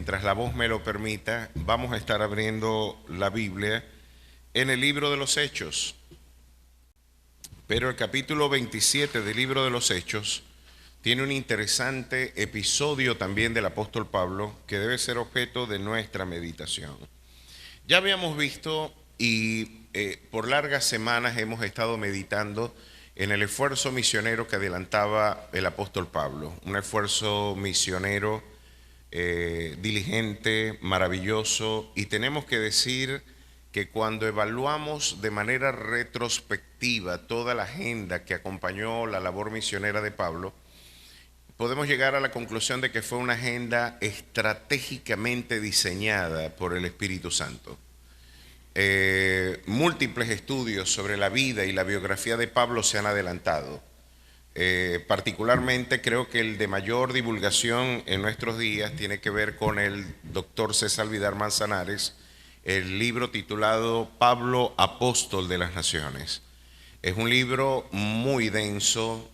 mientras la voz me lo permita, vamos a estar abriendo la Biblia en el libro de los Hechos. Pero el capítulo 27 del libro de los Hechos tiene un interesante episodio también del apóstol Pablo que debe ser objeto de nuestra meditación. Ya habíamos visto y por largas semanas hemos estado meditando en el esfuerzo misionero que adelantaba el apóstol Pablo, un esfuerzo misionero diligente, maravilloso, y tenemos que decir que cuando evaluamos de manera retrospectiva toda la agenda que acompañó la labor misionera de Pablo, podemos llegar a la conclusión de que fue una agenda estratégicamente diseñada por el Espíritu Santo. Múltiples estudios sobre la vida y la biografía de Pablo se han adelantado. Particularmente creo que el de mayor divulgación en nuestros días tiene que ver con el doctor César Vidal Manzanares, el libro titulado Pablo, Apóstol de las Naciones. Es un libro muy denso,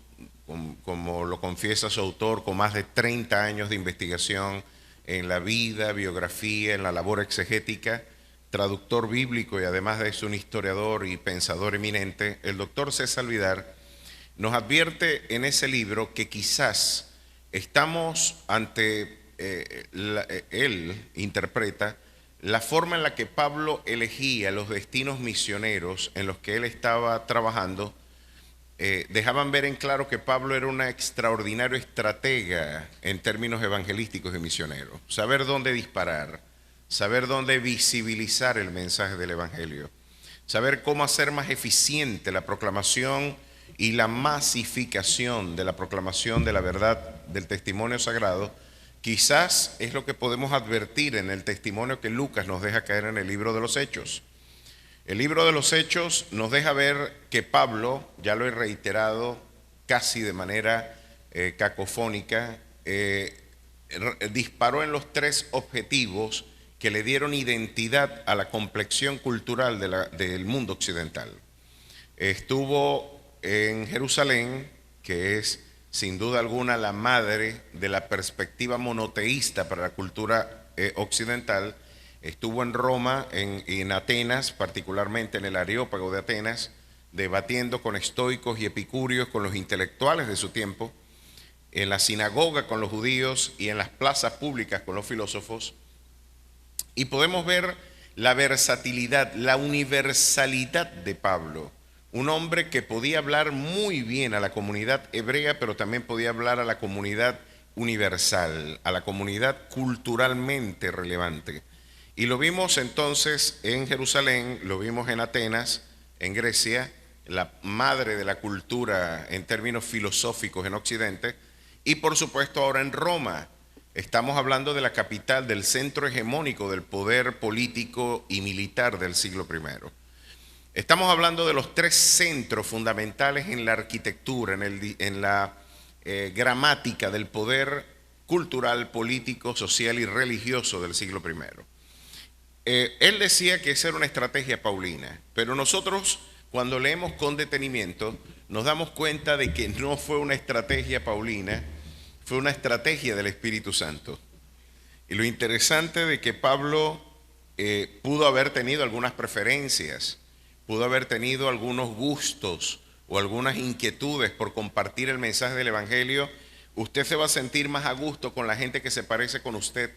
como lo confiesa su autor, con más de 30 años de investigación en la vida, biografía, en la labor exegética, traductor bíblico y además de eso un historiador y pensador eminente. El doctor César Vidal nos advierte en ese libro que quizás estamos ante, él interpreta la forma en la que Pablo elegía los destinos misioneros en los que él estaba trabajando, dejaban ver en claro que Pablo era un extraordinario estratega en términos evangelísticos y misioneros. Saber dónde disparar, saber dónde visibilizar el mensaje del evangelio, saber cómo hacer más eficiente la proclamación y la masificación de la proclamación de la verdad del testimonio sagrado, quizás es lo que podemos advertir en el testimonio que Lucas nos deja caer en el libro de los Hechos. El libro de los Hechos nos deja ver que Pablo, ya lo he reiterado casi de manera cacofónica, disparó en los tres objetivos que le dieron identidad a la complexión cultural del mundo occidental. Estuvo en Jerusalén, que es sin duda alguna la madre de la perspectiva monoteísta para la cultura occidental. Estuvo en Roma, en Atenas, particularmente en el Areópago de Atenas, debatiendo con estoicos y epicúreos, con los intelectuales de su tiempo, en la sinagoga con los judíos y en las plazas públicas con los filósofos. Y podemos ver la versatilidad, la universalidad de Pablo. Un hombre que podía hablar muy bien a la comunidad hebrea, pero también podía hablar a la comunidad universal, a la comunidad culturalmente relevante. Y lo vimos entonces en Jerusalén, lo vimos en Atenas, en Grecia, la madre de la cultura en términos filosóficos en Occidente, y por supuesto ahora en Roma. Estamos hablando de la capital, del centro hegemónico del poder político y militar del siglo I. Estamos hablando de los tres centros fundamentales en la arquitectura, en la gramática del poder cultural, político, social y religioso del siglo I. Él decía que esa era una estrategia paulina, pero nosotros cuando leemos con detenimiento nos damos cuenta de que no fue una estrategia paulina, fue una estrategia del Espíritu Santo. Y lo interesante de que Pablo pudo haber tenido algunas preferencias, pudo haber tenido algunos gustos o algunas inquietudes por compartir el mensaje del Evangelio. Usted se va a sentir más a gusto con la gente que se parece con usted,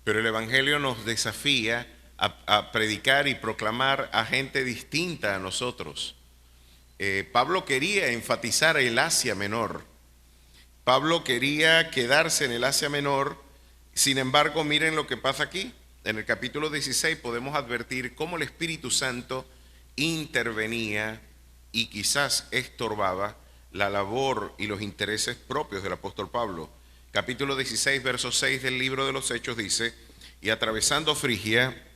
pero el Evangelio nos desafía a predicar y proclamar a gente distinta a nosotros. Pablo quería enfatizar el Asia Menor. Pablo quería quedarse en el Asia Menor. Sin embargo, miren lo que pasa aquí. En el capítulo 16 podemos advertir cómo el Espíritu Santo intervenía y quizás estorbaba la labor y los intereses propios del apóstol Pablo. Capítulo 16, verso 6 del libro de los Hechos dice: y atravesando Frigia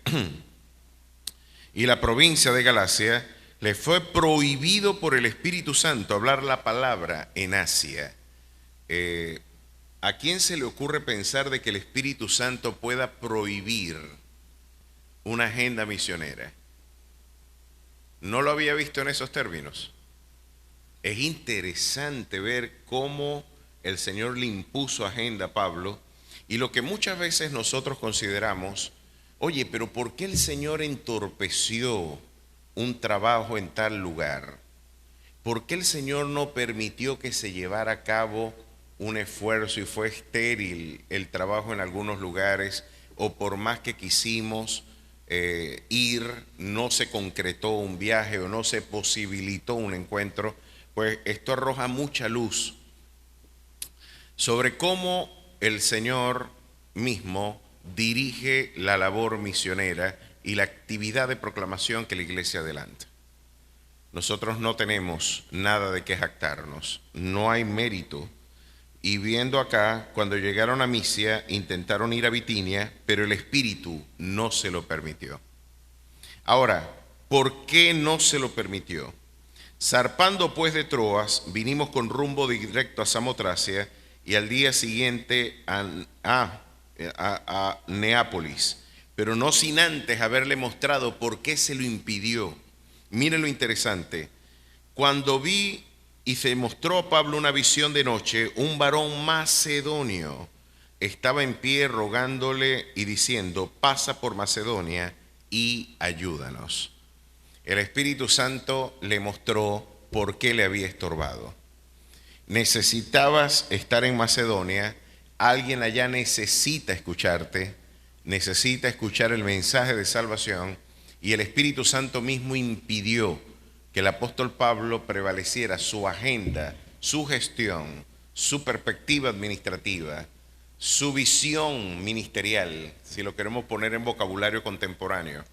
y la provincia de Galacia, le fue prohibido por el Espíritu Santo hablar la palabra en Asia. ¿A quién se le ocurre pensar de que el Espíritu Santo pueda prohibir una agenda misionera? No lo había visto en esos términos. Es interesante ver cómo el Señor le impuso agenda a Pablo Y lo que muchas veces nosotros consideramos, oye, pero ¿por qué el Señor entorpeció un trabajo en tal lugar? ¿Por qué el Señor no permitió que se llevara a cabo un esfuerzo y fue estéril el trabajo en algunos lugares? O por más que quisimos ir, no se concretó un viaje o no se posibilitó un encuentro. Pues esto arroja mucha luz sobre cómo el Señor mismo dirige la labor misionera y la actividad de proclamación que la iglesia adelanta. Nosotros no tenemos nada de qué jactarnos, no hay mérito. Y viendo acá, cuando llegaron a Misia, intentaron ir a Bitinia, pero el Espíritu no se lo permitió. Ahora, ¿por qué no se lo permitió? Zarpando pues de Troas, vinimos con rumbo directo a Samotracia y al día siguiente a Neápolis, pero no sin antes haberle mostrado por qué se lo impidió. Miren lo interesante. Cuando vi y se mostró a Pablo una visión de noche, un varón macedonio estaba en pie rogándole y diciendo: pasa por Macedonia y ayúdanos. El Espíritu Santo le mostró por qué le había estorbado. Necesitabas estar en Macedonia, alguien allá necesita escucharte, necesita escuchar el mensaje de salvación, y el Espíritu Santo mismo impidió que el apóstol Pablo prevaleciera su agenda, su gestión, su perspectiva administrativa, su visión ministerial, si lo queremos poner en vocabulario contemporáneo.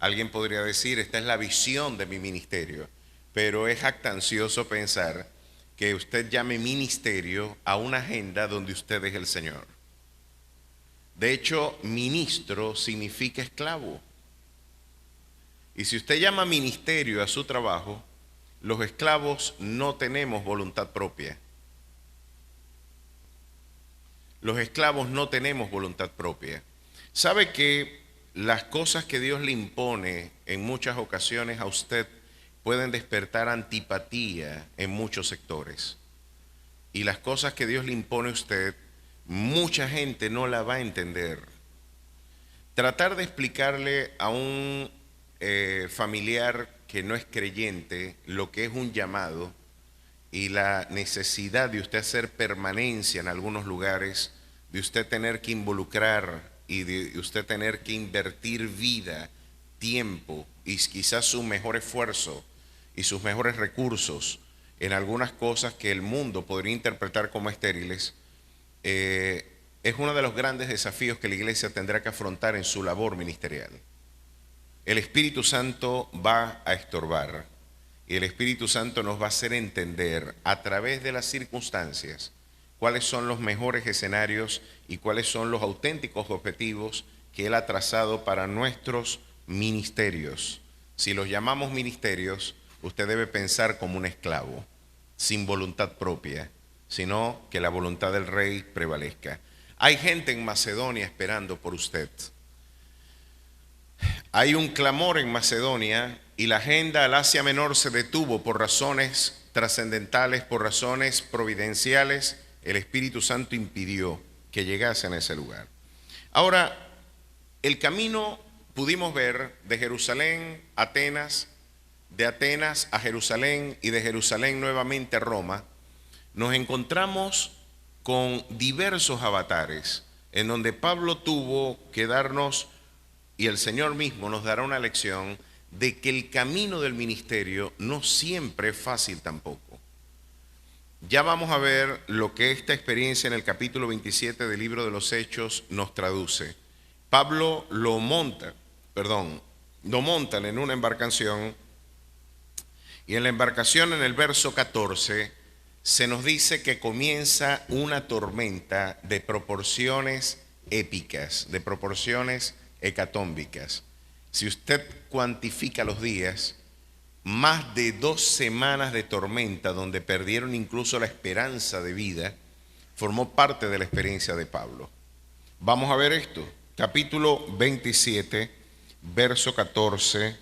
Alguien podría decir, esta es la visión de mi ministerio, pero es jactancioso pensar que usted llame ministerio a una agenda donde usted es el Señor. De hecho, ministro significa esclavo. Y si usted llama ministerio a su trabajo, los esclavos no tenemos voluntad propia. Los esclavos no tenemos voluntad propia. ¿Sabe que las cosas que Dios le impone en muchas ocasiones a usted pueden despertar antipatía en muchos sectores? Y las cosas que Dios le impone a usted, mucha gente no la va a entender. Tratar de explicarle a un familiar que no es creyente lo que es un llamado y la necesidad de usted hacer permanencia en algunos lugares, de usted tener que involucrar y de usted tener que invertir vida, tiempo y quizás su mejor esfuerzo y sus mejores recursos en algunas cosas que el mundo podría interpretar como estériles, es uno de los grandes desafíos que la iglesia tendrá que afrontar en su labor ministerial. El Espíritu Santo va a estorbar y el Espíritu Santo nos va a hacer entender a través de las circunstancias cuáles son los mejores escenarios y cuáles son los auténticos objetivos que Él ha trazado para nuestros ministerios. Si los llamamos ministerios, usted debe pensar como un esclavo, sin voluntad propia, sino que la voluntad del Rey prevalezca. Hay gente en Macedonia esperando por usted. Hay un clamor en Macedonia y la agenda al Asia Menor se detuvo por razones trascendentales, por razones providenciales. El Espíritu Santo impidió que llegasen a ese lugar. Ahora, el camino pudimos ver de Jerusalén a Atenas, de Atenas a Jerusalén y de Jerusalén nuevamente a Roma. Nos encontramos con diversos avatares en donde Pablo tuvo que darnos, y el Señor mismo nos dará una lección de que el camino del ministerio no siempre es fácil tampoco. Ya vamos a ver lo que esta experiencia en el capítulo 27 del libro de los Hechos nos traduce. Pablo lo montan en una embarcación, y en la embarcación, en el verso 14, se nos dice que comienza una tormenta de proporciones épicas, de proporciones hecatómbicas. Si usted cuantifica los días, más de 2 semanas de tormenta donde perdieron incluso la esperanza de vida, formó parte de la experiencia de Pablo. Vamos a ver esto, capítulo 27, verso 14,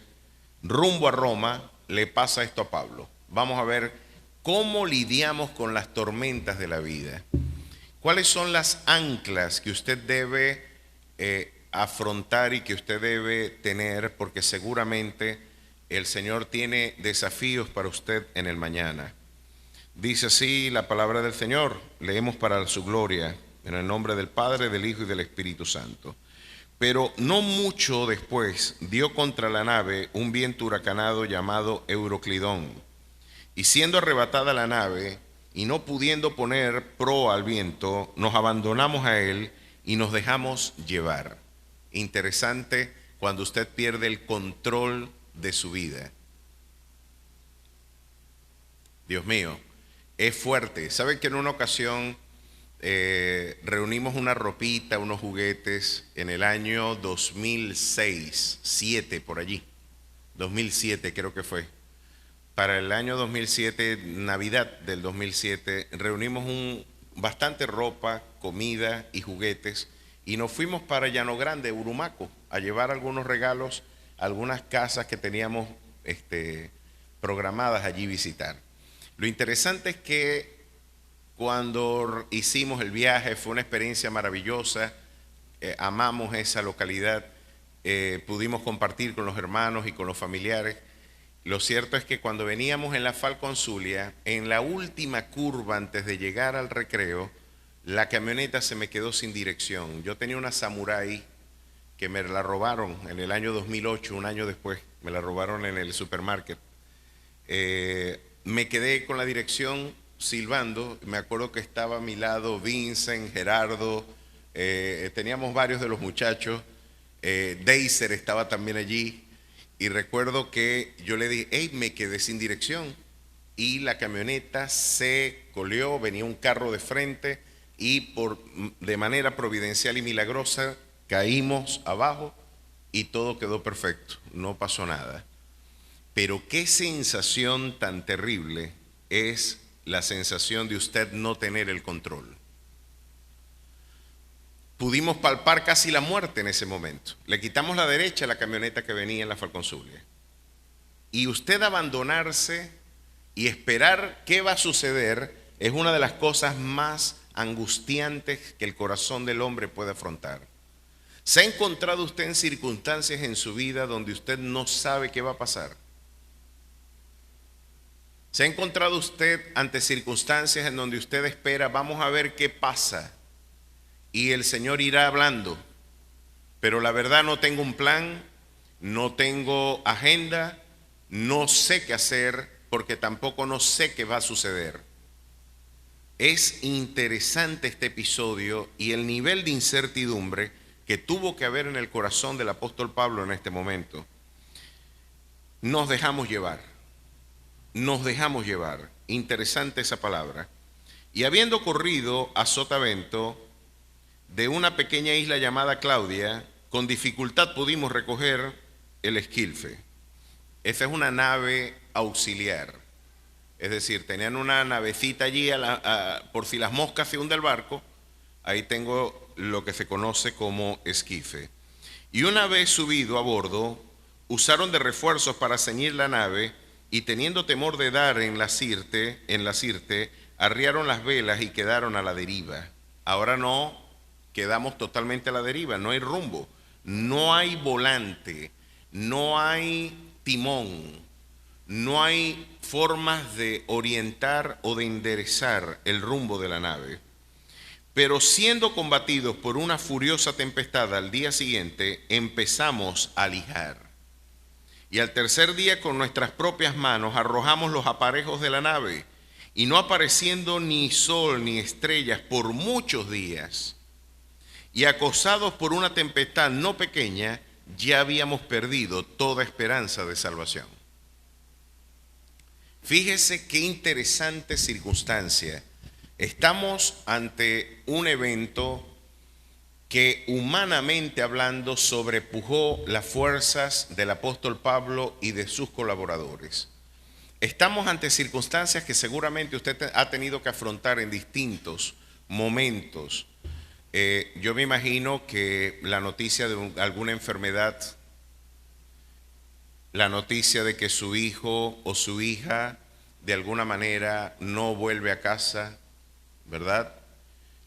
rumbo a Roma, le pasa esto a Pablo. Vamos a ver cómo lidiamos con las tormentas de la vida. ¿Cuáles son las anclas que usted debe afrontar y que usted debe tener? Porque seguramente el Señor tiene desafíos para usted en el mañana. Dice así la palabra del Señor, leemos para su gloria, en el nombre del Padre, del Hijo y del Espíritu Santo. Pero no mucho después dio contra la nave un viento huracanado llamado Euroclidón, y siendo arrebatada la nave, y no pudiendo poner proa al viento, nos abandonamos a él y nos dejamos llevar. Interesante cuando usted pierde el control de su vida. Dios mío, es fuerte. ¿Saben que en una ocasión reunimos una ropita, unos juguetes en el año 2006, 7 por allí? 2007 creo que fue. Para el año 2007, Navidad del 2007, reunimos bastante ropa, comida y juguetes y nos fuimos para Llano Grande, Urumaco, a llevar algunos regalos a algunas casas que teníamos programadas allí visitar. Lo interesante es que cuando hicimos el viaje fue una experiencia maravillosa, amamos esa localidad, pudimos compartir con los hermanos y con los familiares. Lo cierto es que cuando veníamos en la Falcon Zulia, en la última curva antes de llegar al recreo, la camioneta se me quedó sin dirección. Yo tenía una Samurai que me la robaron en el año 2008, un año después, me la robaron en el supermarket. Me quedé con la dirección silbando, me acuerdo que estaba a mi lado Vincent, Gerardo, teníamos varios de los muchachos, Deiser estaba también allí. Y recuerdo que yo le dije, hey, me quedé sin dirección. Y la camioneta se coleó, venía un carro de frente y de manera providencial y milagrosa caímos abajo y todo quedó perfecto, no pasó nada. Pero qué sensación tan terrible es la sensación de usted no tener el control. Pudimos palpar casi la muerte en ese momento. Le quitamos la derecha a la camioneta que venía en la Falcon Zulia. Y usted abandonarse y esperar qué va a suceder es una de las cosas más angustiantes que el corazón del hombre puede afrontar. ¿Se ha encontrado usted en circunstancias en su vida donde usted no sabe qué va a pasar? ¿Se ha encontrado usted ante circunstancias en donde usted espera, vamos a ver qué pasa? Y el Señor irá hablando, pero la verdad no tengo un plan, no tengo agenda, no sé qué hacer porque tampoco no sé qué va a suceder. Es interesante este episodio y el nivel de incertidumbre que tuvo que haber en el corazón del apóstol Pablo en este momento. Nos dejamos llevar, interesante esa palabra. Y habiendo corrido a Sotavento, de una pequeña isla llamada Claudia, con dificultad pudimos recoger el esquilfe. Esta es una nave auxiliar, es decir, tenían una navecita allí por si las moscas se hunde el barco. Ahí tengo lo que se conoce como esquife. Y una vez subido a bordo, usaron de refuerzos para ceñir la nave y teniendo temor de dar en la sirte, arriaron las velas y quedaron a la deriva. Ahora no. Quedamos totalmente a la deriva, no hay rumbo, no hay volante, no hay timón, no hay formas de orientar o de enderezar el rumbo de la nave. Pero siendo combatidos por una furiosa tempestad al día siguiente, empezamos a lijar. Y al tercer día con nuestras propias manos arrojamos los aparejos de la nave, y no apareciendo ni sol ni estrellas por muchos días, y acosados por una tempestad no pequeña, ya habíamos perdido toda esperanza de salvación. Fíjese qué interesante circunstancia. Estamos ante un evento que humanamente hablando sobrepujó las fuerzas del apóstol Pablo y de sus colaboradores. Estamos ante circunstancias que seguramente usted ha tenido que afrontar en distintos momentos. Yo me imagino que la noticia de alguna enfermedad, la noticia de que su hijo o su hija de alguna manera no vuelve a casa, ¿verdad?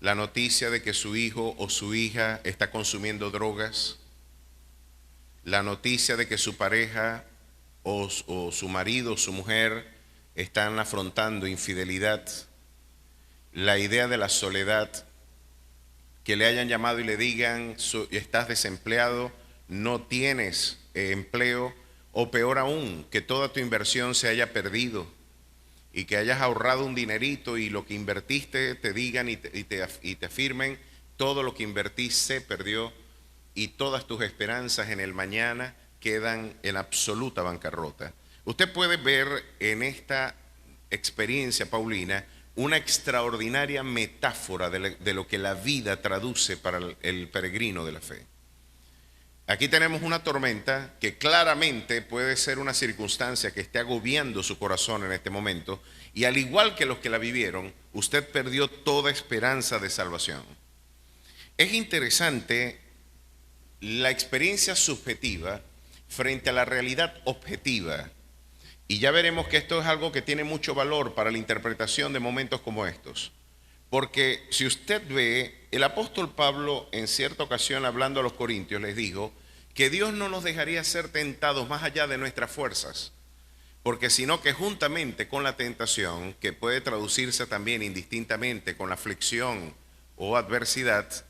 la noticia de que su hijo o su hija está consumiendo drogas, la noticia de que su pareja o su marido o su mujer están afrontando infidelidad, la idea de la soledad, que le hayan llamado y le digan estás desempleado, no tienes empleo, o peor aún, que toda tu inversión se haya perdido y que hayas ahorrado un dinerito y lo que invertiste te digan y te afirmen todo lo que invertiste se perdió y todas tus esperanzas en el mañana quedan en absoluta bancarrota. Usted puede ver en esta experiencia paulina una extraordinaria metáfora de lo que la vida traduce para el peregrino de la fe. Aquí tenemos una tormenta que claramente puede ser una circunstancia que esté agobiando su corazón en este momento, y al igual que los que la vivieron, usted perdió toda esperanza de salvación. Es interesante la experiencia subjetiva frente a la realidad objetiva, y ya veremos que esto es algo que tiene mucho valor para la interpretación de momentos como estos. Porque si usted ve, el apóstol Pablo en cierta ocasión hablando a los corintios les dijo que Dios no nos dejaría ser tentados más allá de nuestras fuerzas, porque sino que juntamente con la tentación, que puede traducirse también indistintamente con la aflicción o adversidad,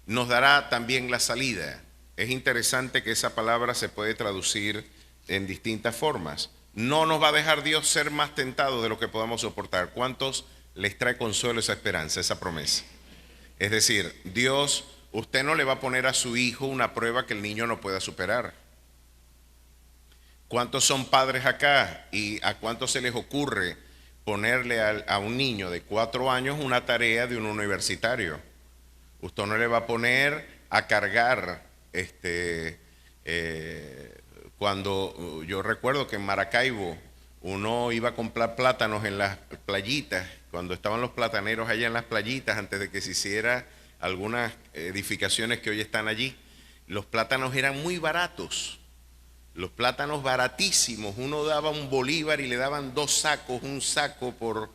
nos dará también la salida. Es interesante que esa palabra se puede traducir en distintas formas. No nos va a dejar Dios ser más tentados de lo que podamos soportar. ¿Cuántos les trae consuelo esa esperanza, esa promesa? Es decir, Dios, usted no le va a poner a su hijo una prueba que el niño no pueda superar. ¿Cuántos son padres acá y a cuántos se les ocurre ponerle a un niño de 4 años una tarea de un universitario? Usted no le va a poner a cargar cuando yo recuerdo que en Maracaibo uno iba a comprar plátanos en las playitas, cuando estaban los plataneros allá en las playitas, antes de que se hiciera algunas edificaciones que hoy están allí, los plátanos eran muy baratos, los plátanos baratísimos, uno daba un bolívar y le daban 2 sacos, un saco por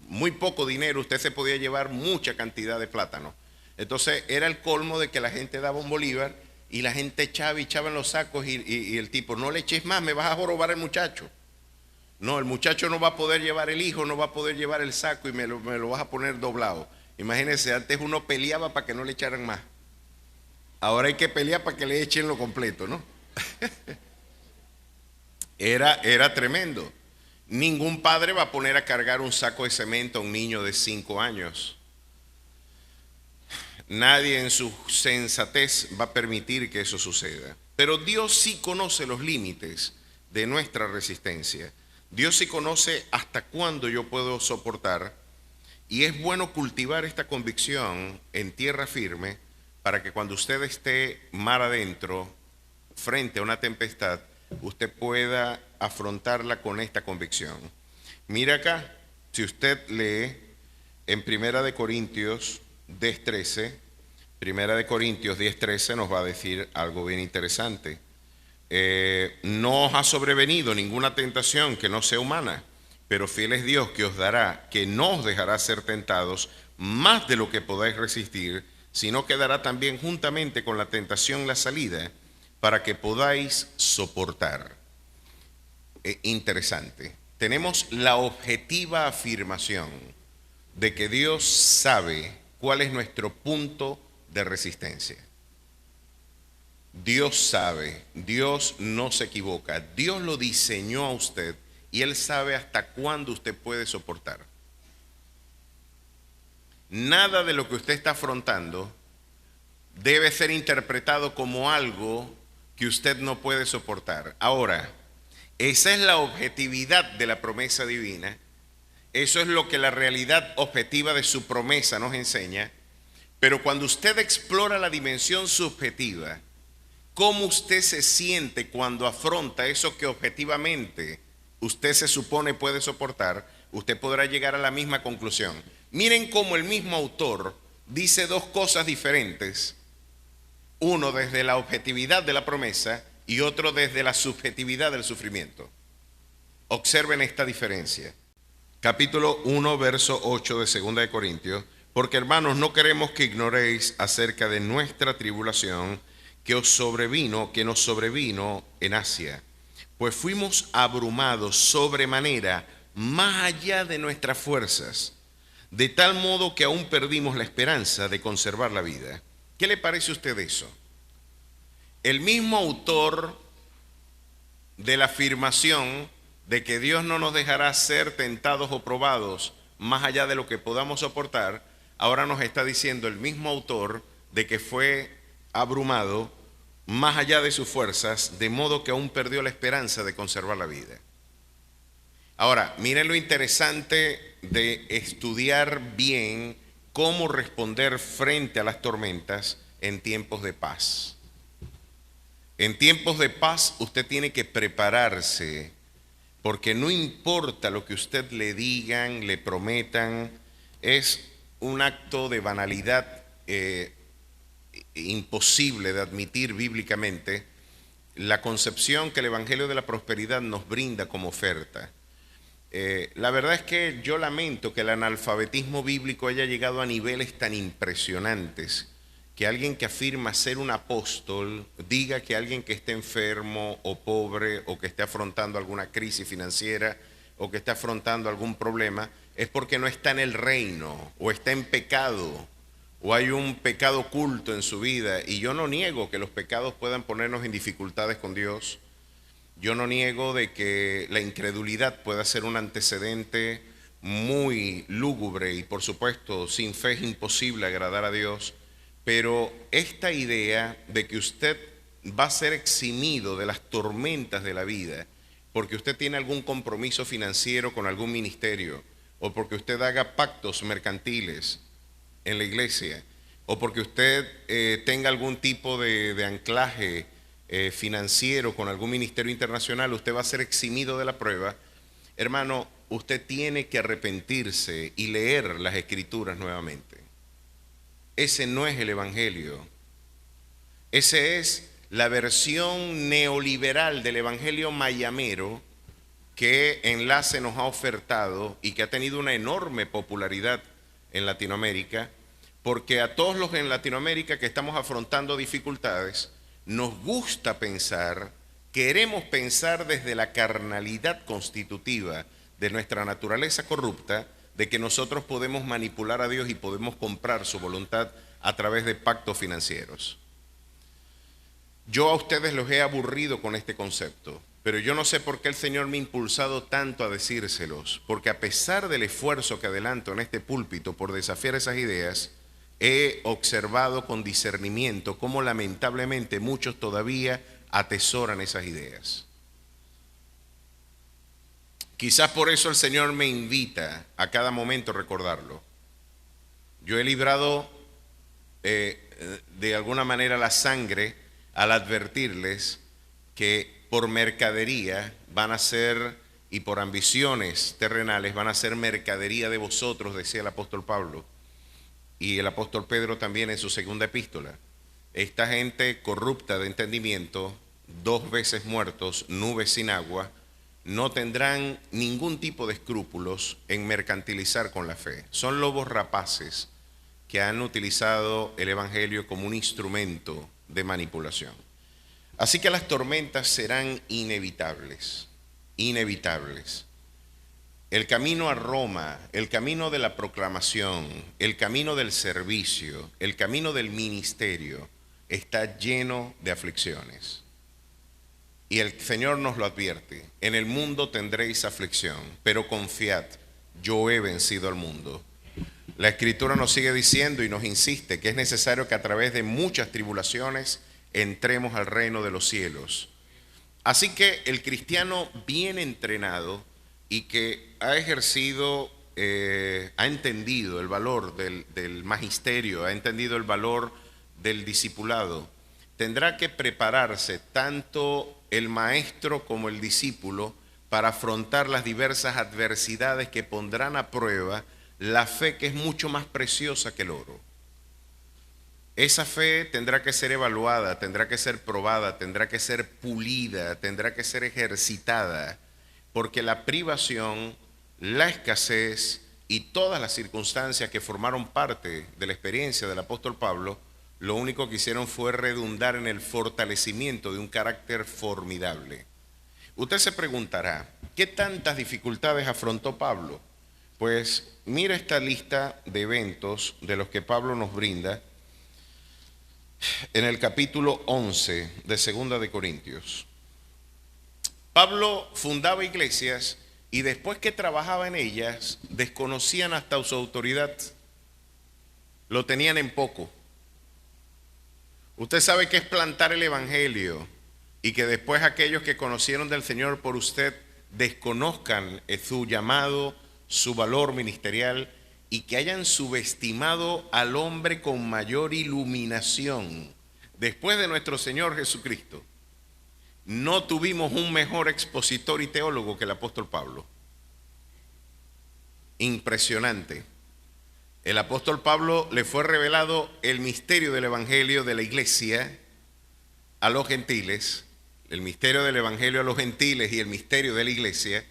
muy poco dinero, usted se podía llevar mucha cantidad de plátanos. Entonces era el colmo de que la gente daba un bolívar y la gente echaba en los sacos y el tipo, no le eches más, me vas a jorobar al muchacho. No, el muchacho no va a poder llevar el hijo, no va a poder llevar el saco y me lo vas a poner doblado. Imagínense, antes uno peleaba para que no le echaran más. Ahora hay que pelear para que le echen lo completo, ¿no? Era tremendo. Ningún padre va a poner a cargar un saco de cemento a un niño de 5 años. Nadie en su sensatez va a permitir que eso suceda. Pero Dios sí conoce los límites de nuestra resistencia. Dios sí conoce hasta cuándo yo puedo soportar. Y es bueno cultivar esta convicción en tierra firme para que cuando usted esté mar adentro, frente a una tempestad, usted pueda afrontarla con esta convicción. Mira acá, si usted lee en Primera de Corintios 10:13, Primera de Corintios 10:13 nos va a decir algo bien interesante. No os ha sobrevenido ninguna tentación que no sea humana, pero fiel es Dios que os dará, que no os dejará ser tentados más de lo que podáis resistir, sino que dará también juntamente con la tentación la salida para que podáis soportar. Interesante. Tenemos la objetiva afirmación de que Dios sabe cuál es nuestro punto de resistencia. Dios sabe, Dios no se equivoca, Dios lo diseñó a usted y Él sabe hasta cuándo usted puede soportar. Nada de lo que usted está afrontando debe ser interpretado como algo que usted no puede soportar. Ahora, esa es la objetividad de la promesa divina, eso es lo que la realidad objetiva de su promesa nos enseña, pero cuando usted explora la dimensión subjetiva, cómo usted se siente cuando afronta eso que objetivamente usted se supone puede soportar, usted podrá llegar a la misma conclusión. Miren cómo el mismo autor dice 2 cosas diferentes, uno desde la objetividad de la promesa y otro desde la subjetividad del sufrimiento. Observen esta diferencia. capítulo 1, verso 8 de 2 de Corintios. Porque hermanos, no queremos que ignoréis acerca de nuestra tribulación que nos sobrevino en Asia, pues fuimos abrumados sobremanera, más allá de nuestras fuerzas, de tal modo que aún perdimos la esperanza de conservar la vida. ¿Qué le parece a usted eso? El mismo autor de la afirmación de que Dios no nos dejará ser tentados o probados más allá de lo que podamos soportar, ahora nos está diciendo el mismo autor de que fue abrumado más allá de sus fuerzas, de modo que aún perdió la esperanza de conservar la vida. Ahora, miren lo interesante de estudiar bien cómo responder frente a las tormentas en tiempos de paz. En tiempos de paz usted tiene que prepararse, porque no importa lo que usted le digan, le prometan, es un acto de banalidad imposible de admitir bíblicamente la concepción que el Evangelio de la Prosperidad nos brinda como oferta. La verdad es que yo lamento que el analfabetismo bíblico haya llegado a niveles tan impresionantes, que alguien que afirma ser un apóstol diga que alguien que esté enfermo o pobre o que esté afrontando alguna crisis financiera o que esté afrontando algún problema es porque no está en el reino o está en pecado o hay un pecado oculto en su vida. Y yo no niego que los pecados puedan ponernos en dificultades con Dios. Yo no niego de que la incredulidad pueda ser un antecedente muy lúgubre y por supuesto sin fe es imposible agradar a Dios. Pero esta idea de que usted va a ser eximido de las tormentas de la vida porque usted tiene algún compromiso financiero con algún ministerio o porque usted haga pactos mercantiles en la iglesia o porque usted tenga algún tipo de anclaje financiero con algún ministerio internacional, usted va a ser eximido de la prueba. Hermano, usted tiene que arrepentirse y leer las Escrituras nuevamente. Ese no es el Evangelio. Ese es la versión neoliberal del Evangelio mayamero que Enlace nos ha ofertado y que ha tenido una enorme popularidad en Latinoamérica, porque a todos los en Latinoamérica que estamos afrontando dificultades, nos gusta pensar, queremos pensar desde la carnalidad constitutiva de nuestra naturaleza corrupta, de que nosotros podemos manipular a Dios y podemos comprar su voluntad a través de pactos financieros. Yo a ustedes los he aburrido con este concepto, pero yo no sé por qué el Señor me ha impulsado tanto a decírselos, porque a pesar del esfuerzo que adelanto en este púlpito por desafiar esas ideas, he observado con discernimiento cómo lamentablemente muchos todavía atesoran esas ideas. Quizás por eso el Señor me invita a cada momento a recordarlo. Yo he librado de alguna manera la sangre al advertirles que por mercadería van a ser, y por ambiciones terrenales van a ser mercadería de vosotros, decía el apóstol Pablo. Y el apóstol Pedro también en su segunda epístola. Esta gente corrupta de entendimiento, 2 veces muertos, nubes sin agua, no tendrán ningún tipo de escrúpulos en mercantilizar con la fe. Son lobos rapaces que han utilizado el Evangelio como un instrumento de manipulación. Así que las tormentas serán inevitables, inevitables. El camino a Roma, el camino de la proclamación, el camino del servicio, el camino del ministerio está lleno de aflicciones. Y el Señor nos lo advierte: en el mundo tendréis aflicción, pero confiad, yo he vencido al mundo. La Escritura nos sigue diciendo y nos insiste que es necesario que a través de muchas tribulaciones entremos al reino de los cielos. Así que el cristiano bien entrenado y que ha ejercido, ha entendido el valor del magisterio, ha entendido el valor del discipulado, tendrá que prepararse tanto el maestro como el discípulo para afrontar las diversas adversidades que pondrán a prueba la fe, que es mucho más preciosa que el oro. Esa fe tendrá que ser evaluada, tendrá que ser probada, tendrá que ser pulida, tendrá que ser ejercitada, porque la privación, la escasez y todas las circunstancias que formaron parte de la experiencia del apóstol Pablo, lo único que hicieron fue redundar en el fortalecimiento de un carácter formidable. Usted se preguntará, ¿qué tantas dificultades afrontó Pablo? Pues mira esta lista de eventos de los que Pablo nos brinda en el capítulo 11 de Segunda de Corintios. Pablo fundaba iglesias y después que trabajaba en ellas, desconocían hasta su autoridad. Lo tenían en poco. Usted sabe que es plantar el evangelio y que después aquellos que conocieron del Señor por usted desconozcan su llamado, su valor ministerial y que hayan subestimado al hombre con mayor iluminación después de nuestro Señor Jesucristo. No tuvimos un mejor expositor y teólogo que el apóstol Pablo. Impresionante. El apóstol Pablo le fue revelado el misterio del evangelio de la iglesia a los gentiles, el misterio del evangelio a los gentiles y el misterio de la iglesia,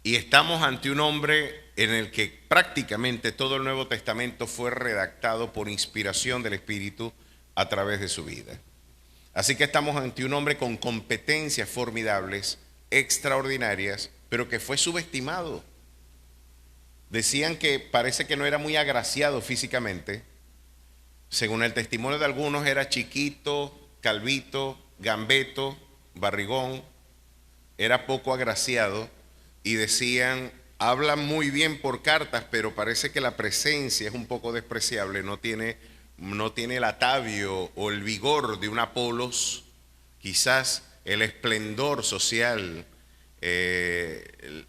y estamos ante un hombre en el que prácticamente todo el Nuevo Testamento fue redactado por inspiración del Espíritu a través de su vida. Así que estamos ante un hombre con competencias formidables, extraordinarias, pero que fue subestimado. Decían que parece que no era muy agraciado físicamente. Según el testimonio de algunos, era chiquito, calvito, gambeto, barrigón, era poco agraciado y decían, habla muy bien por cartas, pero parece que la presencia es un poco despreciable, no tiene el atavio o el vigor de un Apolos, quizás el esplendor social,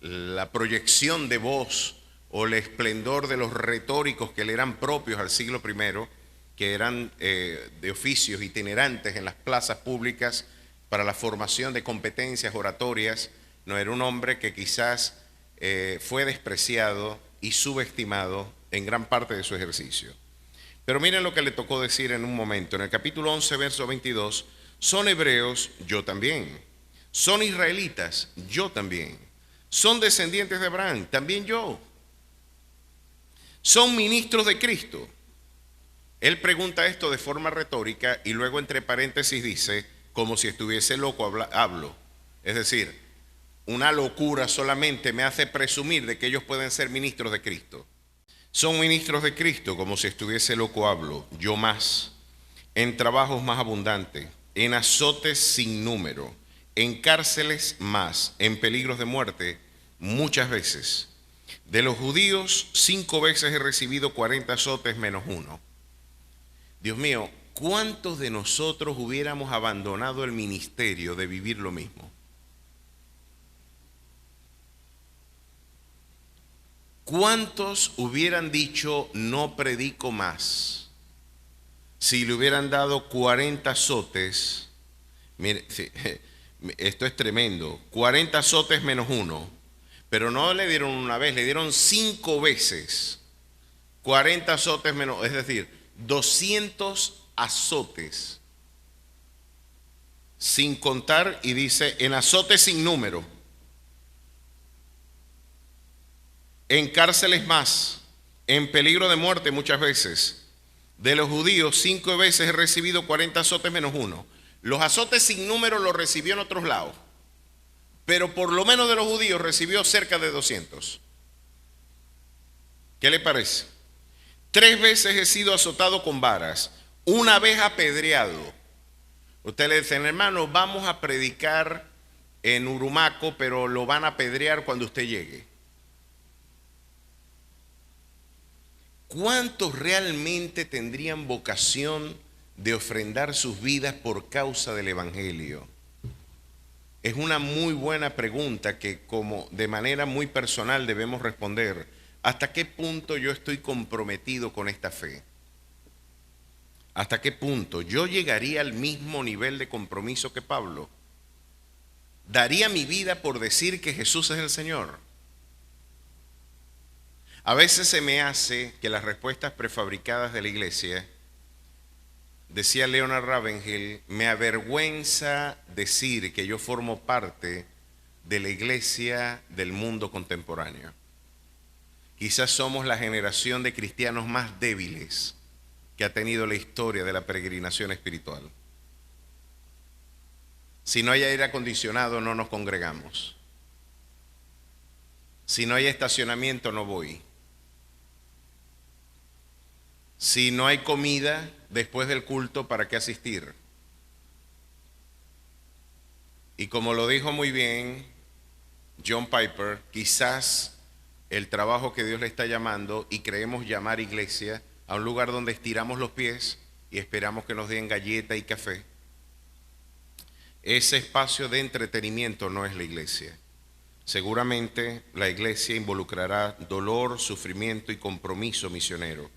la proyección de voz o el esplendor de los retóricos que le eran propios al siglo I, que eran de oficios itinerantes en las plazas públicas para la formación de competencias oratorias. No era un hombre que quizás fue despreciado y subestimado en gran parte de su ejercicio. Pero miren lo que le tocó decir en un momento. En el capítulo 11, verso 22, son hebreos, yo también. Son israelitas, yo también. Son descendientes de Abraham, también yo. Son ministros de Cristo. Él pregunta esto de forma retórica y luego entre paréntesis dice, como si estuviese loco hablo. Es decir, una locura solamente me hace presumir de que ellos pueden ser ministros de Cristo. Son ministros de Cristo, como si estuviese loco hablo, yo más, en trabajos más abundantes, en azotes sin número, en cárceles más, en peligros de muerte muchas veces. De los judíos 5 veces he recibido 40 azotes menos uno. Dios mío, ¿cuántos de nosotros hubiéramos abandonado el ministerio de vivir lo mismo? ¿Cuántos hubieran dicho no predico más si le hubieran dado 40 azotes? Mire, esto es tremendo, 40 azotes menos uno, pero no le dieron una vez, le dieron 5 veces 40 azotes menos, es decir, 200 azotes, sin contar, y dice en azotes sin número. En cárceles más, en peligro de muerte muchas veces. De los judíos 5 veces he recibido 40 azotes menos uno. Los azotes sin número los recibió en otros lados, pero por lo menos de los judíos recibió cerca de 200. ¿Qué le parece? 3 veces he sido azotado con varas, 1 vez apedreado. Usted le dice, hermano, vamos a predicar en Urumaco, pero lo van a apedrear cuando usted llegue. ¿Cuántos realmente tendrían vocación de ofrendar sus vidas por causa del evangelio? Es una muy buena pregunta que como de manera muy personal debemos responder. ¿Hasta qué punto yo estoy comprometido con esta fe? ¿Hasta qué punto yo llegaría al mismo nivel de compromiso que Pablo? ¿Daría mi vida por decir que Jesús es el Señor? A veces se me hace que las respuestas prefabricadas de la iglesia, decía Leonard Ravenhill, me avergüenza decir que yo formo parte de la iglesia del mundo contemporáneo. Quizás somos la generación de cristianos más débiles que ha tenido la historia de la peregrinación espiritual. Si no hay aire acondicionado, no nos congregamos. Si no hay estacionamiento, no voy. Si no hay comida después del culto, ¿para qué asistir? Y como lo dijo muy bien John Piper, quizás el trabajo que Dios le está llamando, y creemos llamar iglesia, a un lugar donde estiramos los pies y esperamos que nos den galleta y café, ese espacio de entretenimiento no es la iglesia. Seguramente la iglesia involucrará dolor, sufrimiento y compromiso misionero.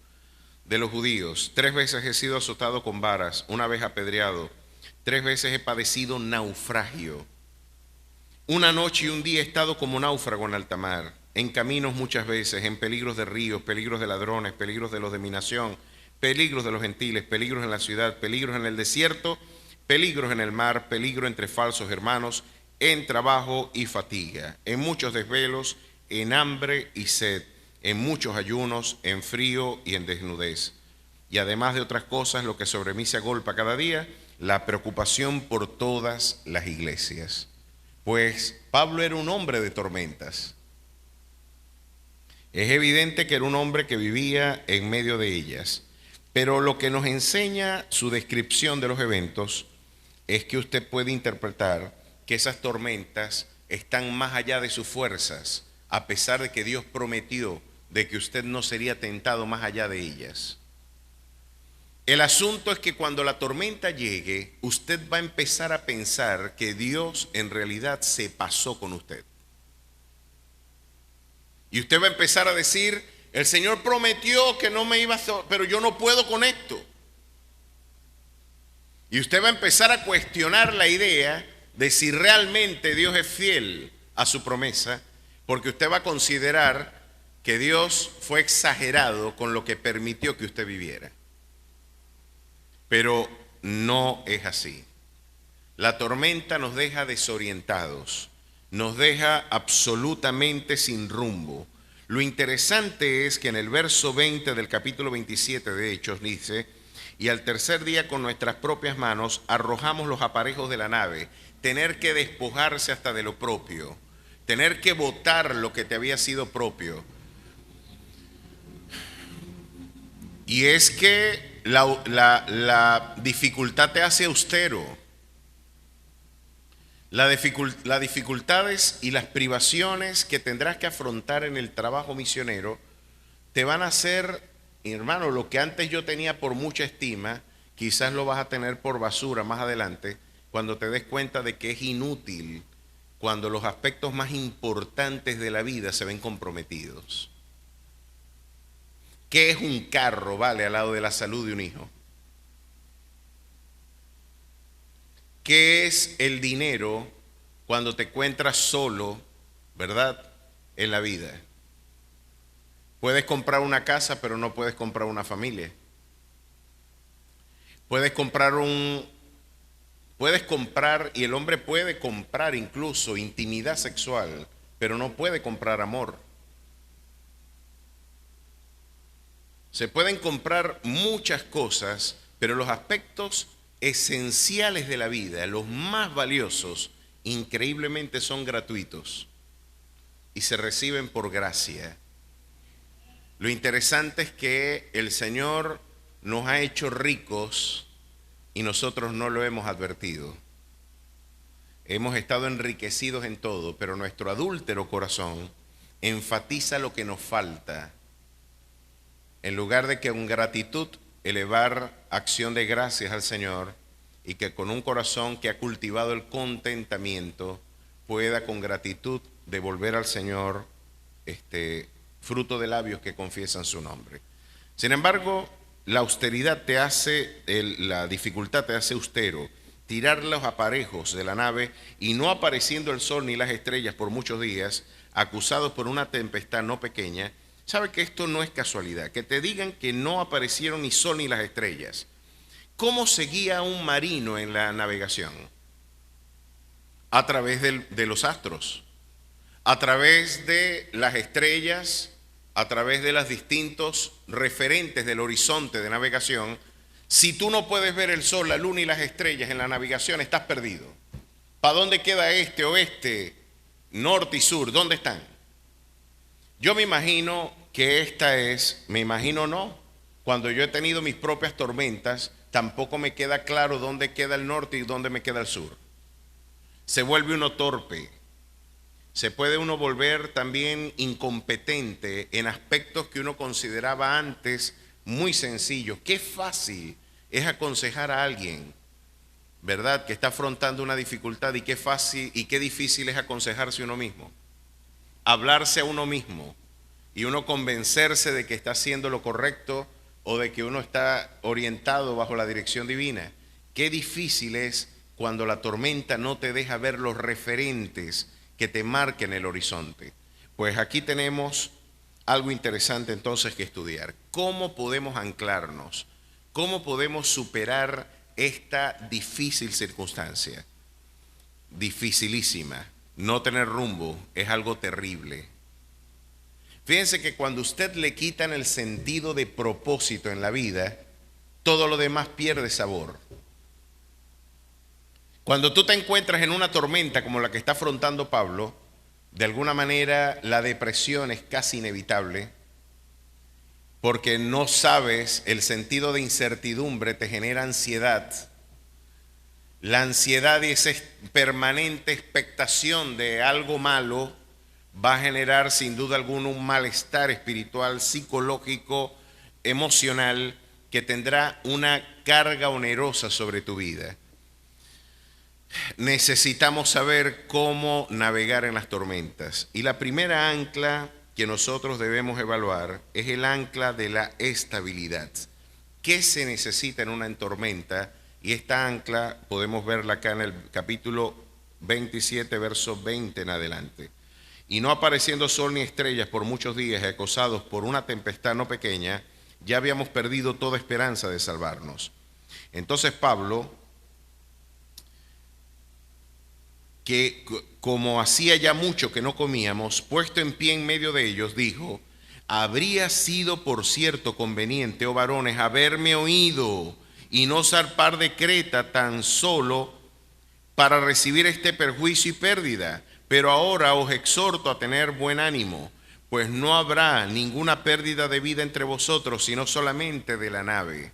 De los judíos, 3 veces he sido azotado con varas, 1 vez apedreado, 3 veces he padecido naufragio. 1 noche y 1 día he estado como náufrago en alta mar, en caminos muchas veces, en peligros de ríos, peligros de ladrones, peligros de los de mi nación, peligros de los gentiles, peligros en la ciudad, peligros en el desierto, peligros en el mar, peligro entre falsos hermanos, en trabajo y fatiga, en muchos desvelos, en hambre y sed, en muchos ayunos, en frío y en desnudez. Y además de otras cosas, lo que sobre mí se agolpa cada día, la preocupación por todas las iglesias. Pues Pablo era un hombre de tormentas. Es evidente que era un hombre que vivía en medio de ellas. Pero lo que nos enseña su descripción de los eventos es que usted puede interpretar que esas tormentas están más allá de sus fuerzas, a pesar de que Dios prometió de que usted no sería tentado más allá de ellas. El asunto es que cuando la tormenta llegue, usted va a empezar a pensar que Dios en realidad se pasó con usted. Y usted va a empezar a decir, el Señor prometió que no me iba a, pero yo no puedo con esto. Y usted va a empezar a cuestionar la idea de si realmente Dios es fiel a su promesa, porque usted va a considerar que Dios fue exagerado con lo que permitió que usted viviera. Pero no es así. La tormenta nos deja desorientados, nos deja absolutamente sin rumbo. Lo interesante es que en el verso 20 del capítulo 27 de Hechos dice, y al tercer día con nuestras propias manos arrojamos los aparejos de la nave, tener que despojarse hasta de lo propio, tener que botar lo que te había sido propio. Y es que la dificultad te hace austero. Las dificultades y las privaciones que tendrás que afrontar en el trabajo misionero te van a hacer, hermano, lo que antes yo tenía por mucha estima, quizás lo vas a tener por basura más adelante, cuando te des cuenta de que es inútil, cuando los aspectos más importantes de la vida se ven comprometidos. ¿Qué es un carro, vale, al lado de la salud de un hijo? ¿Qué es el dinero cuando te encuentras solo, verdad, en la vida? Puedes comprar una casa, pero no puedes comprar una familia. Puedes comprar, y el hombre puede comprar incluso intimidad sexual, pero no puede comprar amor. Se pueden comprar muchas cosas, pero los aspectos esenciales de la vida, los más valiosos, increíblemente son gratuitos y se reciben por gracia. Lo interesante es que el Señor nos ha hecho ricos y nosotros no lo hemos advertido. Hemos estado enriquecidos en todo, pero nuestro adúltero corazón enfatiza lo que nos falta. En lugar de que con gratitud elevar acción de gracias al Señor, y que con un corazón que ha cultivado el contentamiento pueda con gratitud devolver al Señor fruto de labios que confiesan su nombre. Sin embargo, la austeridad te hace, la dificultad te hace austero. Tirar los aparejos de la nave y no apareciendo el sol ni las estrellas por muchos días, acusados por una tempestad no pequeña. ¿Sabe que esto no es casualidad? Que te digan que no aparecieron ni sol ni las estrellas. ¿Cómo seguía un marino en la navegación? A través de los astros, a través de las estrellas a través de los distintos referentes del horizonte de navegación. Si tú no puedes ver el sol, la luna y las estrellas en la navegación, estás perdido. ¿Para dónde queda este, oeste, norte y sur? ¿Dónde están? Yo me imagino que me imagino no, cuando yo he tenido mis propias tormentas, tampoco me queda claro dónde queda el norte y dónde me queda el sur. Se vuelve uno torpe. Se puede uno volver también incompetente en aspectos que uno consideraba antes muy sencillos. Qué fácil es aconsejar a alguien, ¿verdad?, que está afrontando una dificultad, y qué fácil y qué difícil es aconsejarse uno mismo. Hablarse a uno mismo y uno convencerse de que está haciendo lo correcto o de que uno está orientado bajo la dirección divina. Qué difícil es cuando la tormenta no te deja ver los referentes que te marquen el horizonte. Pues aquí tenemos algo interesante entonces que estudiar. ¿Cómo podemos anclarnos? ¿Cómo podemos superar esta difícil circunstancia? Dificilísima. No tener rumbo es algo terrible. Fíjense que cuando usted le quitan el sentido de propósito en la vida, todo lo demás pierde sabor. Cuando tú te encuentras en una tormenta como la que está afrontando Pablo, de alguna manera la depresión es casi inevitable, porque no sabes, el sentido de incertidumbre te genera ansiedad. La ansiedad y esa permanente expectación de algo malo va a generar sin duda alguna un malestar espiritual, psicológico, emocional, que tendrá una carga onerosa sobre tu vida. Necesitamos saber cómo navegar en las tormentas. Y la primera ancla que nosotros debemos evaluar es el ancla de la estabilidad. ¿Qué se necesita en una tormenta? Y esta ancla podemos verla acá en el capítulo 27, verso 20 en adelante. Y no apareciendo sol ni estrellas por muchos días, acosados por una tempestad no pequeña, ya habíamos perdido toda esperanza de salvarnos. Entonces Pablo, que como hacía ya mucho que no comíamos, puesto en pie en medio de ellos, dijo: habría sido por cierto conveniente, oh varones, haberme oído y no zarpar de Creta tan solo para recibir este perjuicio y pérdida. Pero ahora os exhorto a tener buen ánimo, pues no habrá ninguna pérdida de vida entre vosotros, sino solamente de la nave.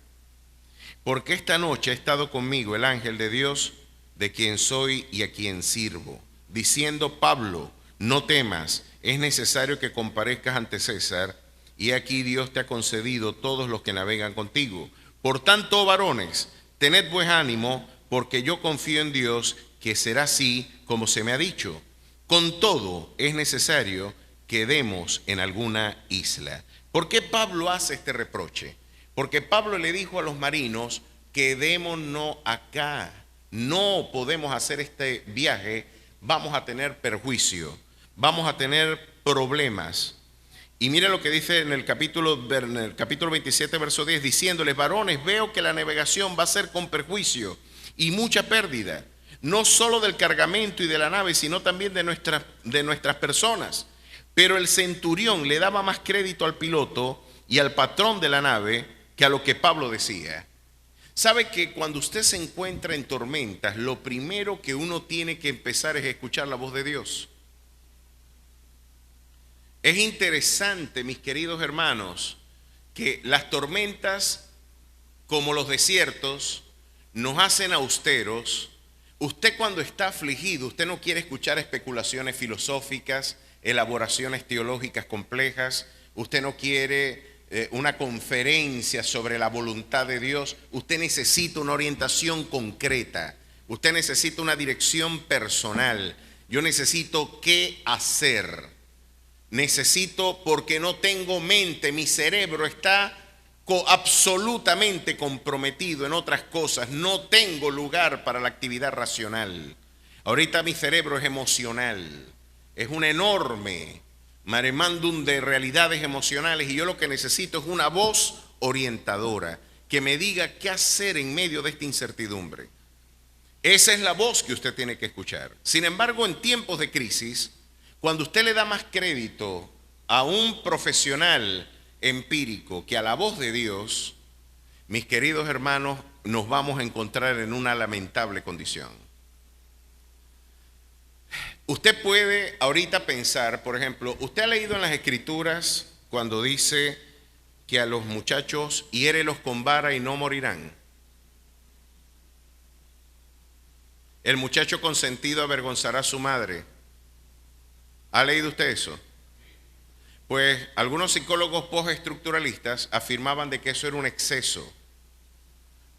Porque esta noche ha estado conmigo el ángel de Dios, de quien soy y a quien sirvo, diciendo: Pablo, no temas, es necesario que comparezcas ante César, y aquí Dios te ha concedido todos los que navegan contigo. Por tanto, varones, tened buen ánimo, porque yo confío en Dios que será así como se me ha dicho. Con todo, es necesario que demos en alguna isla. ¿Por qué Pablo hace este reproche? Porque Pablo le dijo a los marinos: quedémonos acá. No podemos hacer este viaje, vamos a tener perjuicio, vamos a tener problemas. Y mire lo que dice en el capítulo 27, verso 10, diciéndoles: varones, veo que la navegación va a ser con perjuicio y mucha pérdida, no solo del cargamento y de la nave, sino también de nuestras personas. Pero el centurión le daba más crédito al piloto y al patrón de la nave que a lo que Pablo decía. ¿Sabe que cuando usted se encuentra en tormentas, lo primero que uno tiene que empezar es escuchar la voz de Dios? Es interesante, mis queridos hermanos, que las tormentas, como los desiertos, nos hacen austeros. Usted cuando está afligido, usted no quiere escuchar especulaciones filosóficas, elaboraciones teológicas complejas, usted no quiere una conferencia sobre la voluntad de Dios. Usted necesita una orientación concreta, usted necesita una dirección personal. Yo necesito qué hacer, necesito, porque no tengo mente, mi cerebro está absolutamente comprometido en otras cosas, no tengo lugar para la actividad racional. Ahorita mi cerebro es emocional, es un enorme maremándum de realidades emocionales, y yo lo que necesito es una voz orientadora que me diga qué hacer en medio de esta incertidumbre. Esa es la voz que usted tiene que escuchar. Sin embargo, en tiempos de crisis, cuando usted le da más crédito a un profesional empírico que a la voz de Dios, mis queridos hermanos, nos vamos a encontrar en una lamentable condición. Usted puede ahorita pensar, por ejemplo, usted ha leído en las Escrituras cuando dice que a los muchachos hiérelos con vara y no morirán. El muchacho consentido avergonzará a su madre. ¿Ha leído usted eso? Pues algunos psicólogos postestructuralistas afirmaban de que eso era un exceso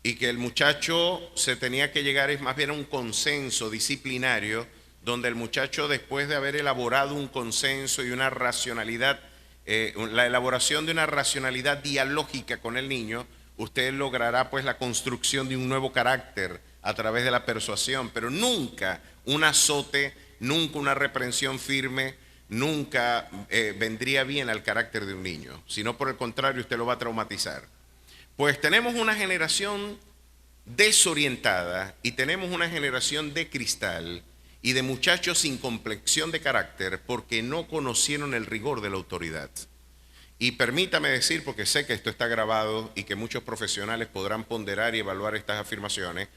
y que el muchacho se tenía que llegar es más bien a un consenso disciplinario, donde el muchacho, después de haber elaborado un consenso y una racionalidad, la elaboración de una racionalidad dialógica con el niño, usted logrará pues la construcción de un nuevo carácter a través de la persuasión, pero nunca un azote, nunca una reprensión firme, nunca vendría bien al carácter de un niño, sino por el contrario usted lo va a traumatizar. Pues tenemos una generación desorientada y tenemos una generación de cristal y de muchachos sin complexión de carácter porque no conocieron el rigor de la autoridad. Y permítame decir, porque sé que esto está grabado y que muchos profesionales podrán ponderar y evaluar estas afirmaciones,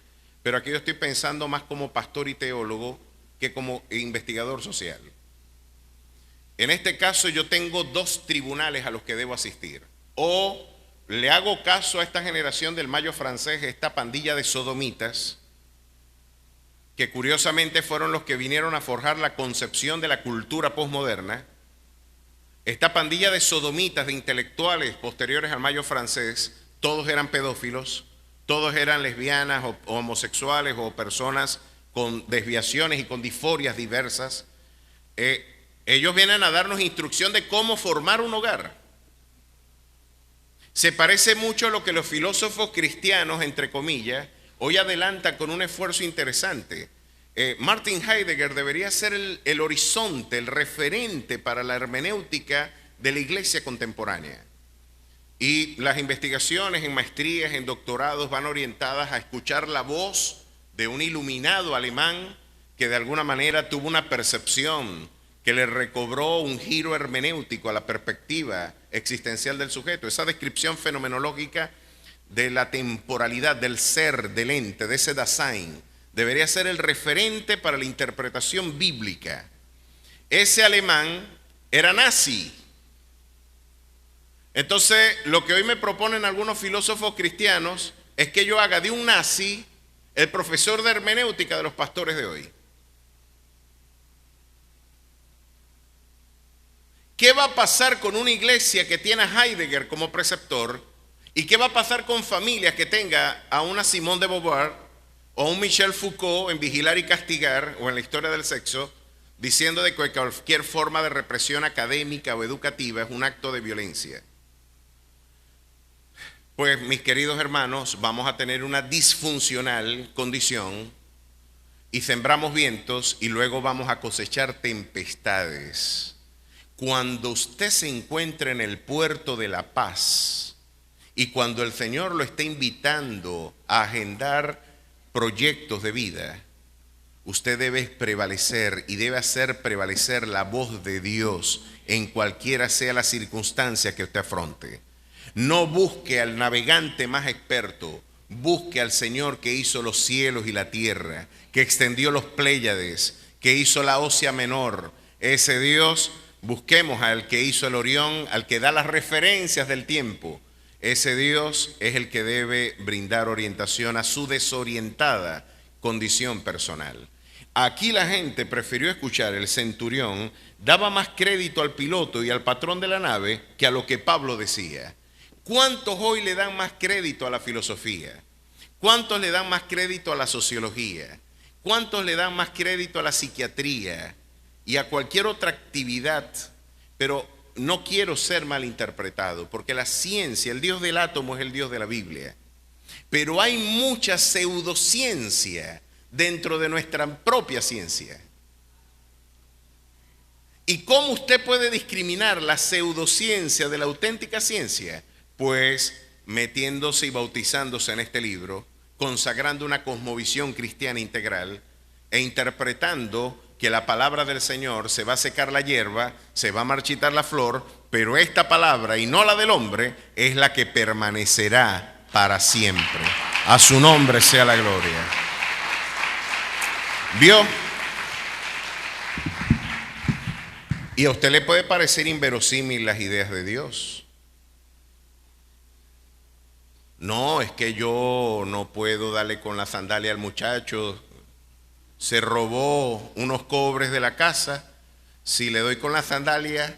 pero aquí yo estoy pensando más como pastor y teólogo que como investigador social. En este caso yo tengo dos tribunales a los que debo asistir. O le hago caso a esta generación del Mayo francés, esta pandilla de sodomitas, que curiosamente fueron los que vinieron a forjar la concepción de la cultura posmoderna. Esta pandilla de sodomitas, de intelectuales posteriores al Mayo francés, todos eran pedófilos, todos eran lesbianas o homosexuales o personas con desviaciones y con disforias diversas. Ellos vienen a darnos instrucción de cómo formar un hogar. Se parece mucho a lo que los filósofos cristianos, entre comillas, hoy adelantan con un esfuerzo interesante. Martin Heidegger debería ser el horizonte, el referente para la hermenéutica de la iglesia contemporánea. Y las investigaciones en maestrías, en doctorados, van orientadas a escuchar la voz de un iluminado alemán que de alguna manera tuvo una percepción que le recobró un giro hermenéutico a la perspectiva existencial del sujeto. Esa descripción fenomenológica de la temporalidad, del ser, del ente, de ese Dasein, debería ser el referente para la interpretación bíblica. Ese alemán era nazi. Entonces, lo que hoy me proponen algunos filósofos cristianos es que yo haga de un nazi el profesor de hermenéutica de los pastores de hoy. ¿Qué va a pasar con una iglesia que tiene a Heidegger como preceptor? ¿Y qué va a pasar con familias que tenga a una Simone de Beauvoir o a un Michel Foucault en Vigilar y Castigar o en La historia del sexo, diciendo de que cualquier forma de represión académica o educativa es un acto de violencia? Pues mis queridos hermanos, vamos a tener una disfuncional condición y sembramos vientos y luego vamos a cosechar tempestades. Cuando usted se encuentre en el puerto de la paz y cuando el Señor lo esté invitando a agendar proyectos de vida, usted debe prevalecer y debe hacer prevalecer la voz de Dios en cualquiera sea la circunstancia que usted afronte. No busque al navegante más experto, busque al Señor que hizo los cielos y la tierra, que extendió los Pléyades, que hizo la Ósea Menor. Ese Dios, busquemos al que hizo el Orión, al que da las referencias del tiempo. Ese Dios es el que debe brindar orientación a su desorientada condición personal. Aquí la gente prefirió escuchar, el centurión daba más crédito al piloto y al patrón de la nave que a lo que Pablo decía. ¿Cuántos hoy le dan más crédito a la filosofía? ¿Cuántos le dan más crédito a la sociología? ¿Cuántos le dan más crédito a la psiquiatría y a cualquier otra actividad? Pero no quiero ser malinterpretado, porque la ciencia, el Dios del átomo es el Dios de la Biblia. Pero hay mucha pseudociencia dentro de nuestra propia ciencia. ¿Y cómo usted puede discriminar la pseudociencia de la auténtica ciencia? Pues metiéndose y bautizándose en este libro, consagrando una cosmovisión cristiana integral e interpretando que la palabra del Señor se va a secar la hierba, se va a marchitar la flor, pero esta palabra y no la del hombre es la que permanecerá para siempre. A su nombre sea la gloria. ¿Vio? Y a usted le puede parecer inverosímil las ideas de Dios. No, es que yo no puedo darle con la sandalia al muchacho. Se robó unos cobres de la casa. Si le doy con la sandalia,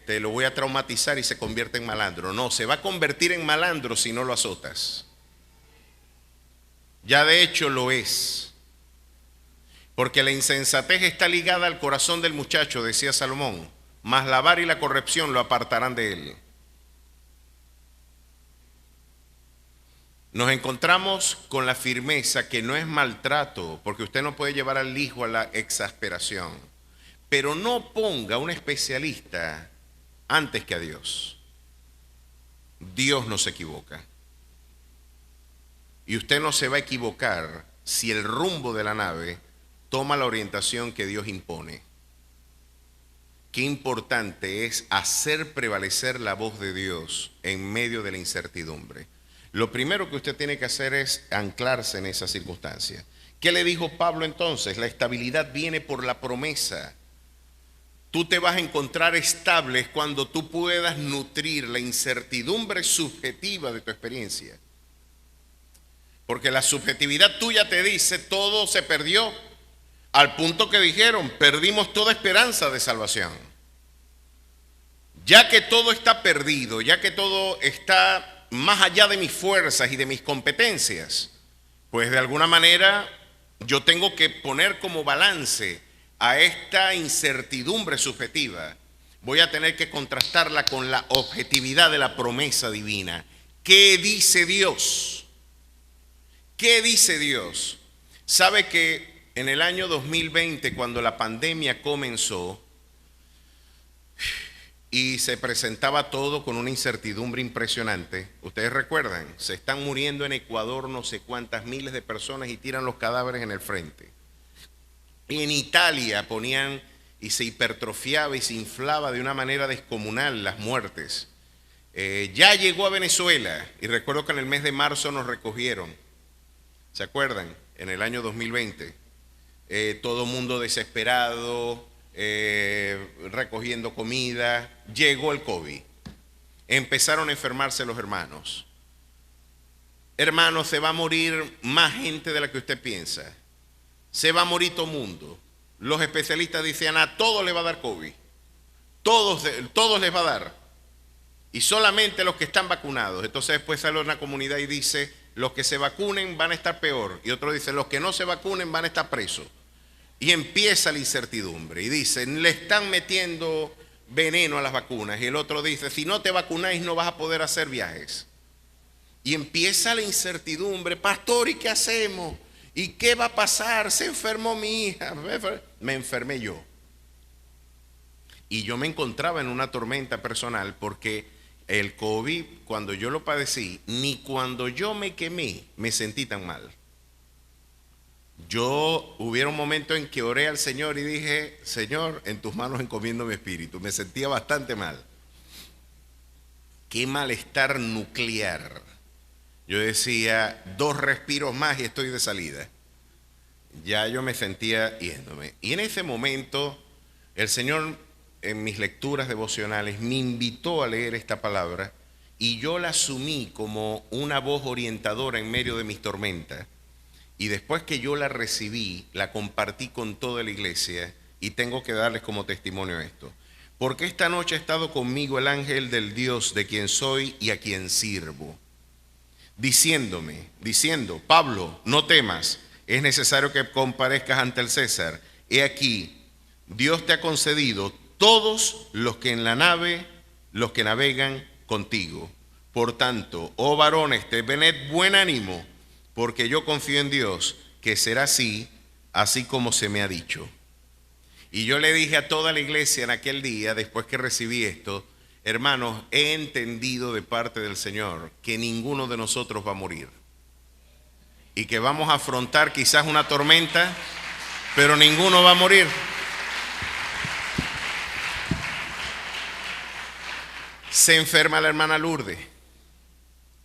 lo voy a traumatizar y se convierte en malandro. No, se va a convertir en malandro si no lo azotas. Ya de hecho lo es. Porque la insensatez está ligada al corazón del muchacho, decía Salomón, mas la vara y la corrección lo apartarán de él. Nos encontramos con la firmeza que no es maltrato, porque usted no puede llevar al hijo a la exasperación, pero no ponga a un especialista antes que a Dios. Dios no se equivoca. Y usted no se va a equivocar si el rumbo de la nave toma la orientación que Dios impone. Qué importante es hacer prevalecer la voz de Dios en medio de la incertidumbre. Lo primero que usted tiene que hacer es anclarse en esa circunstancia. ¿Qué le dijo Pablo entonces? La estabilidad viene por la promesa. Tú te vas a encontrar estable cuando tú puedas nutrir la incertidumbre subjetiva de tu experiencia. Porque la subjetividad tuya te dice todo se perdió, al punto que dijeron, perdimos toda esperanza de salvación. Ya que todo está perdido, ya que todo está más allá de mis fuerzas y de mis competencias, pues de alguna manera yo tengo que poner como balance a esta incertidumbre subjetiva. Voy a tener que contrastarla con la objetividad de la promesa divina. ¿Qué dice Dios? ¿Qué dice Dios? ¿Sabe que en el año 2020, cuando la pandemia comenzó y se presentaba todo con una incertidumbre impresionante, ustedes recuerdan, se están muriendo en Ecuador no sé cuántas miles de personas y tiran los cadáveres en el frente? En Italia ponían y se hipertrofiaba y se inflaba de una manera descomunal las muertes. Ya llegó a Venezuela y recuerdo que en el mes de marzo nos recogieron. ¿Se acuerdan? En el año 2020. Todo mundo desesperado, recogiendo comida. Llegó el COVID. Empezaron a enfermarse los hermanos. Hermanos, se va a morir más gente de la que usted piensa. Se va a morir todo el mundo. Los especialistas dicen, a todos les va a dar COVID. Todos les va a dar. Y solamente los que están vacunados. Entonces después sale una comunidad y dice, los que se vacunen van a estar peor. Y otro dice, los que no se vacunen van a estar presos. Y empieza la incertidumbre. Y dicen, le están metiendo veneno a las vacunas. Y el otro dice, si no te vacunáis no vas a poder hacer viajes. Y empieza la incertidumbre. Pastor, ¿y qué hacemos? ¿Y qué va a pasar? Se enfermó mi hija. Me enfermé yo. Y yo me encontraba en una tormenta personal porque el COVID, cuando yo lo padecí, ni cuando yo me quemé, me sentí tan mal. Hubieron momentos en que oré al Señor y dije, Señor, en tus manos encomiendo mi espíritu. Me sentía bastante mal. Qué malestar nuclear. Yo decía, 2 respiros más y estoy de salida. Ya yo me sentía yéndome. Y en ese momento, el Señor, en mis lecturas devocionales, me invitó a leer esta palabra y yo la asumí como una voz orientadora en medio de mis tormentas. Y después que yo la recibí, la compartí con toda la iglesia y tengo que darles como testimonio esto. Porque esta noche ha estado conmigo el ángel del Dios de quien soy y a quien sirvo. Diciendo, Pablo, no temas, es necesario que comparezcas ante el César. He aquí, Dios te ha concedido todos los que en la nave, los que navegan contigo. Por tanto, oh varones, tened buen ánimo, porque yo confío en Dios, que será así como se me ha dicho. Y yo le dije a toda la iglesia en aquel día, después que recibí esto, hermanos, he entendido de parte del Señor que ninguno de nosotros va a morir. Y que vamos a afrontar quizás una tormenta, pero ninguno va a morir. Se enferma la hermana Lourdes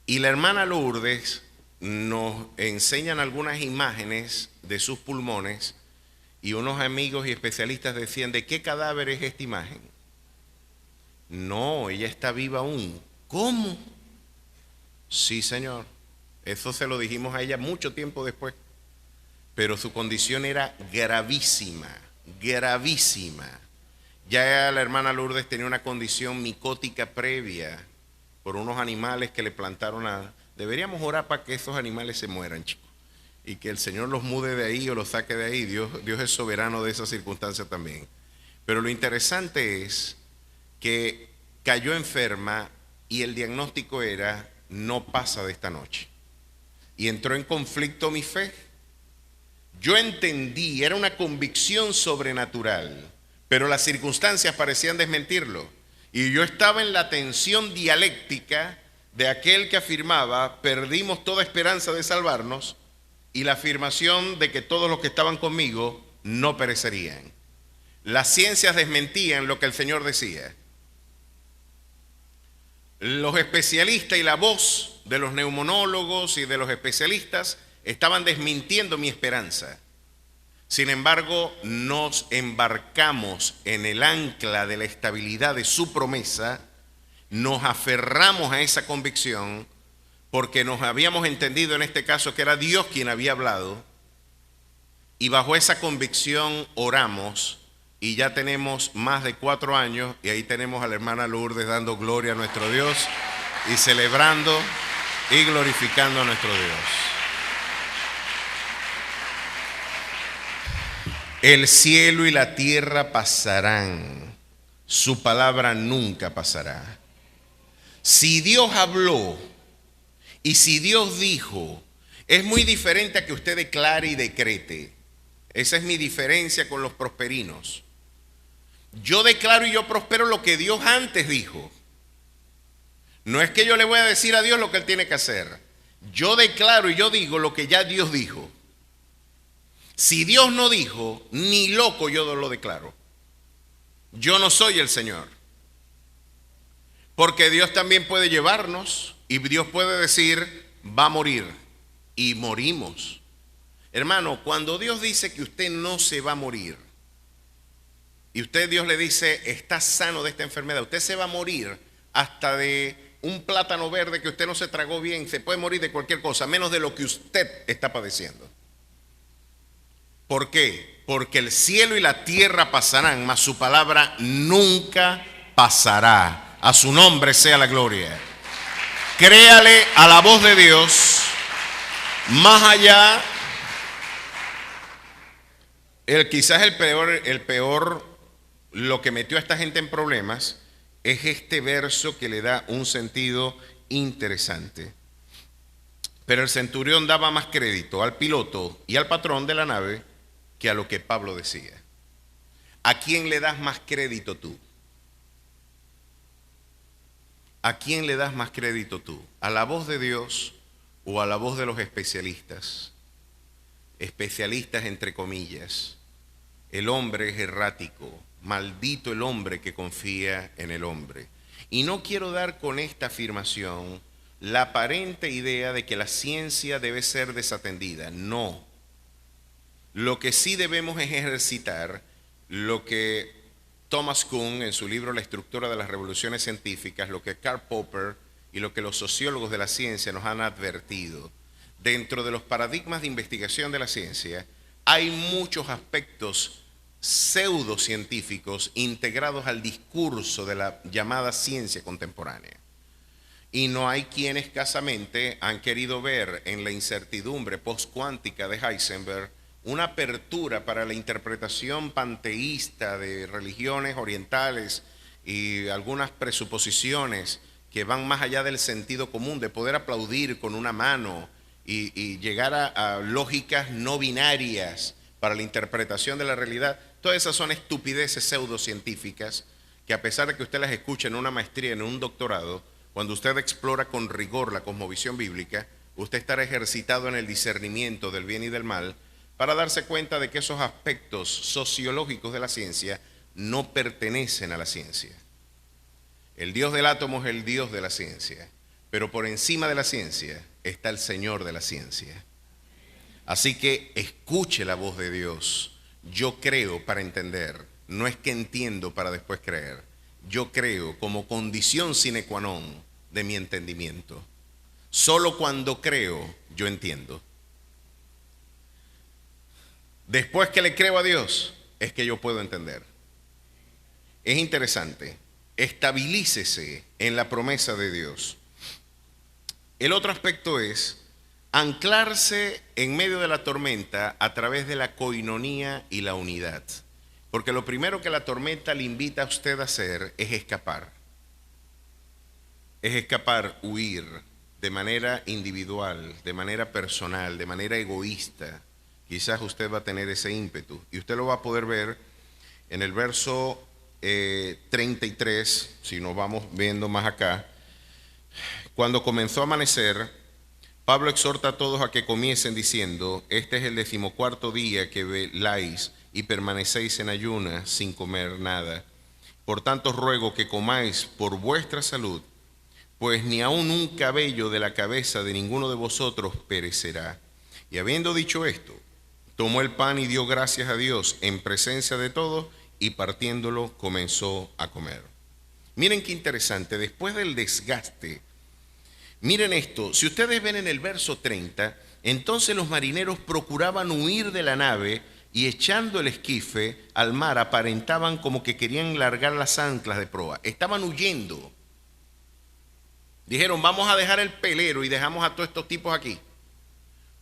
y la hermana Lourdes nos enseñan algunas imágenes de sus pulmones y unos amigos y especialistas decían, ¿de qué cadáver es esta imagen? No, ella está viva aún. ¿Cómo? Sí, señor. Eso se lo dijimos a ella mucho tiempo después. Pero su condición era gravísima, gravísima. Ya la hermana Lourdes tenía una condición micótica previa por unos animales que le plantaron a... Deberíamos orar para que esos animales se mueran, chicos. Y que el Señor los mude de ahí o los saque de ahí. Dios es soberano de esa circunstancia también. Pero lo interesante es que cayó enferma y el diagnóstico era, no pasa de esta noche. Y entró en conflicto mi fe. Yo entendí, era una convicción sobrenatural, pero las circunstancias parecían desmentirlo. Y yo estaba en la tensión dialéctica de aquel que afirmaba, perdimos toda esperanza de salvarnos, y la afirmación de que todos los que estaban conmigo no perecerían. Las ciencias desmentían lo que el Señor decía. Los especialistas y la voz de los neumonólogos y de los especialistas estaban desmintiendo mi esperanza. Sin embargo, nos embarcamos en el ancla de la estabilidad de su promesa, nos aferramos a esa convicción porque nos habíamos entendido en este caso que era Dios quien había hablado, y bajo esa convicción oramos y ya tenemos más de 4 años y ahí tenemos a la hermana Lourdes dando gloria a nuestro Dios y celebrando y glorificando a nuestro Dios. El cielo y la tierra pasarán, su palabra nunca pasará. Si Dios habló y si Dios dijo, es muy diferente a que usted declare y decrete. Esa es mi diferencia con los prosperinos. Yo declaro y yo prospero lo que Dios antes dijo. No es que yo le voy a decir a Dios lo que Él tiene que hacer. Yo declaro y yo digo lo que ya Dios dijo. Si Dios no dijo, ni loco yo lo declaro. Yo no soy el Señor. Porque Dios también puede llevarnos y Dios puede decir, va a morir. Y morimos. Hermano, cuando Dios dice que usted no se va a morir, y Dios le dice, está sano de esta enfermedad, usted se va a morir hasta de un plátano verde que usted no se tragó bien, se puede morir de cualquier cosa, menos de lo que usted está padeciendo. ¿Por qué? Porque el cielo y la tierra pasarán, mas su palabra nunca pasará. A su nombre sea la gloria. Créale a la voz de Dios, más allá, quizás el peor, lo que metió a esta gente en problemas, es este verso que le da un sentido interesante. Pero el centurión daba más crédito al piloto y al patrón de la nave que a lo que Pablo decía. ¿A quién le das más crédito tú? ¿A quién le das más crédito tú? ¿A la voz de Dios o a la voz de los especialistas? Especialistas entre comillas. El hombre es errático, maldito el hombre que confía en el hombre. Y no quiero dar con esta afirmación la aparente idea de que la ciencia debe ser desatendida. No. Lo que sí debemos es ejercitar lo que Thomas Kuhn en su libro La estructura de las revoluciones científicas, lo que Karl Popper y lo que los sociólogos de la ciencia nos han advertido. Dentro de los paradigmas de investigación de la ciencia hay muchos aspectos pseudocientíficos integrados al discurso de la llamada ciencia contemporánea. Y no hay quien escasamente han querido ver en la incertidumbre postcuántica de Heisenberg una apertura para la interpretación panteísta de religiones orientales y algunas presuposiciones que van más allá del sentido común, de poder aplaudir con una mano y llegar a lógicas no binarias para la interpretación de la realidad. Todas esas son estupideces pseudocientíficas que, a pesar de que usted las escuche en una maestría, en un doctorado, cuando usted explora con rigor la cosmovisión bíblica, usted estará ejercitado en el discernimiento del bien y del mal, para darse cuenta de que esos aspectos sociológicos de la ciencia no pertenecen a la ciencia. El Dios del átomo es el Dios de la ciencia, pero por encima de la ciencia está el Señor de la ciencia. Así que escuche la voz de Dios. Yo creo para entender, no es que entiendo para después creer. Yo creo como condición sine qua non de mi entendimiento. Solo cuando creo, yo entiendo. Después que le creo a Dios, es que yo puedo entender. Es interesante. Estabilícese en la promesa de Dios. El otro aspecto es anclarse en medio de la tormenta a través de la coinonía y la unidad. Porque lo primero que la tormenta le invita a usted a hacer es escapar. Es escapar, huir de manera individual, de manera personal, de manera egoísta. Quizás usted va a tener ese ímpetu. Y usted lo va a poder ver en el verso 33, si nos vamos viendo más acá. Cuando comenzó a amanecer, Pablo exhorta a todos a que comiesen diciendo: este es el 14º día que veláis y permanecéis en ayunas sin comer nada. Por tanto os ruego que comáis por vuestra salud, pues ni aun un cabello de la cabeza de ninguno de vosotros perecerá. Y habiendo dicho esto, tomó el pan y dio gracias a Dios en presencia de todos, y partiéndolo comenzó a comer. Miren qué interesante, después del desgaste, miren esto, si ustedes ven en el verso 30, entonces los marineros procuraban huir de la nave y echando el esquife al mar aparentaban como que querían largar las anclas de proa. Estaban huyendo. Dijeron: vamos a dejar el pelero y dejamos a todos estos tipos aquí.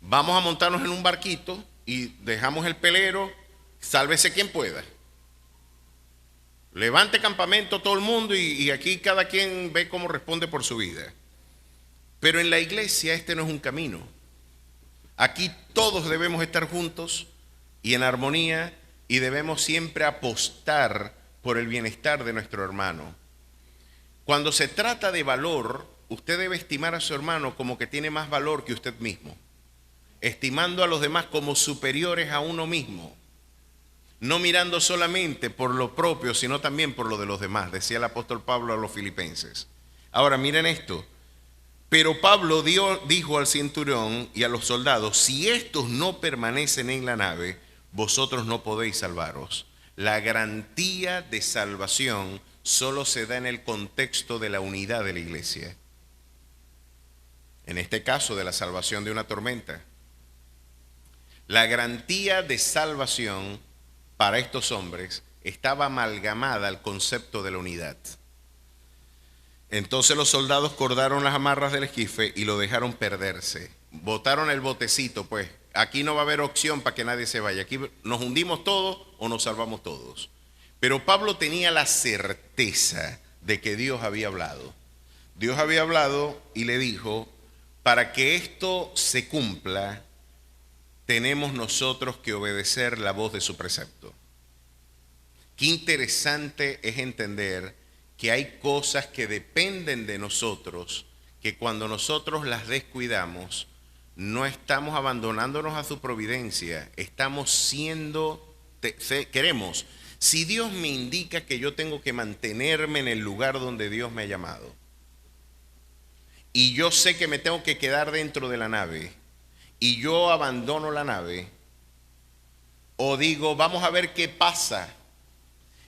Vamos a montarnos en un barquito y dejamos el pelero, sálvese quien pueda. Levante campamento todo el mundo y aquí cada quien ve cómo responde por su vida. Pero en la iglesia este no es un camino. Aquí todos debemos estar juntos y en armonía, y debemos siempre apostar por el bienestar de nuestro hermano. Cuando se trata de valor, usted debe estimar a su hermano como que tiene más valor que usted mismo, estimando a los demás como superiores a uno mismo, no mirando solamente por lo propio, sino también por lo de los demás, decía el apóstol Pablo a los filipenses. Ahora miren esto. Pero Pablo dijo al centurión y a los soldados: si estos no permanecen en la nave, vosotros no podéis salvaros. La garantía de salvación solo se da en el contexto de la unidad de la iglesia. En este caso, de la salvación de una tormenta. La garantía de salvación para estos hombres estaba amalgamada al concepto de la unidad. Entonces los soldados cordaron las amarras del esquife y lo dejaron perderse. Botaron el botecito, pues aquí no va a haber opción para que nadie se vaya. Aquí nos hundimos todos o nos salvamos todos. Pero Pablo tenía la certeza de que Dios había hablado. Dios había hablado y le dijo: para que esto se cumpla, tenemos nosotros que obedecer la voz de su precepto. Qué interesante es entender que hay cosas que dependen de nosotros, que cuando nosotros las descuidamos, no estamos abandonándonos a su providencia, estamos queremos. Si Dios me indica que yo tengo que mantenerme en el lugar donde Dios me ha llamado, y yo sé que me tengo que quedar dentro de la nave, y yo abandono la nave, o digo: vamos a ver qué pasa,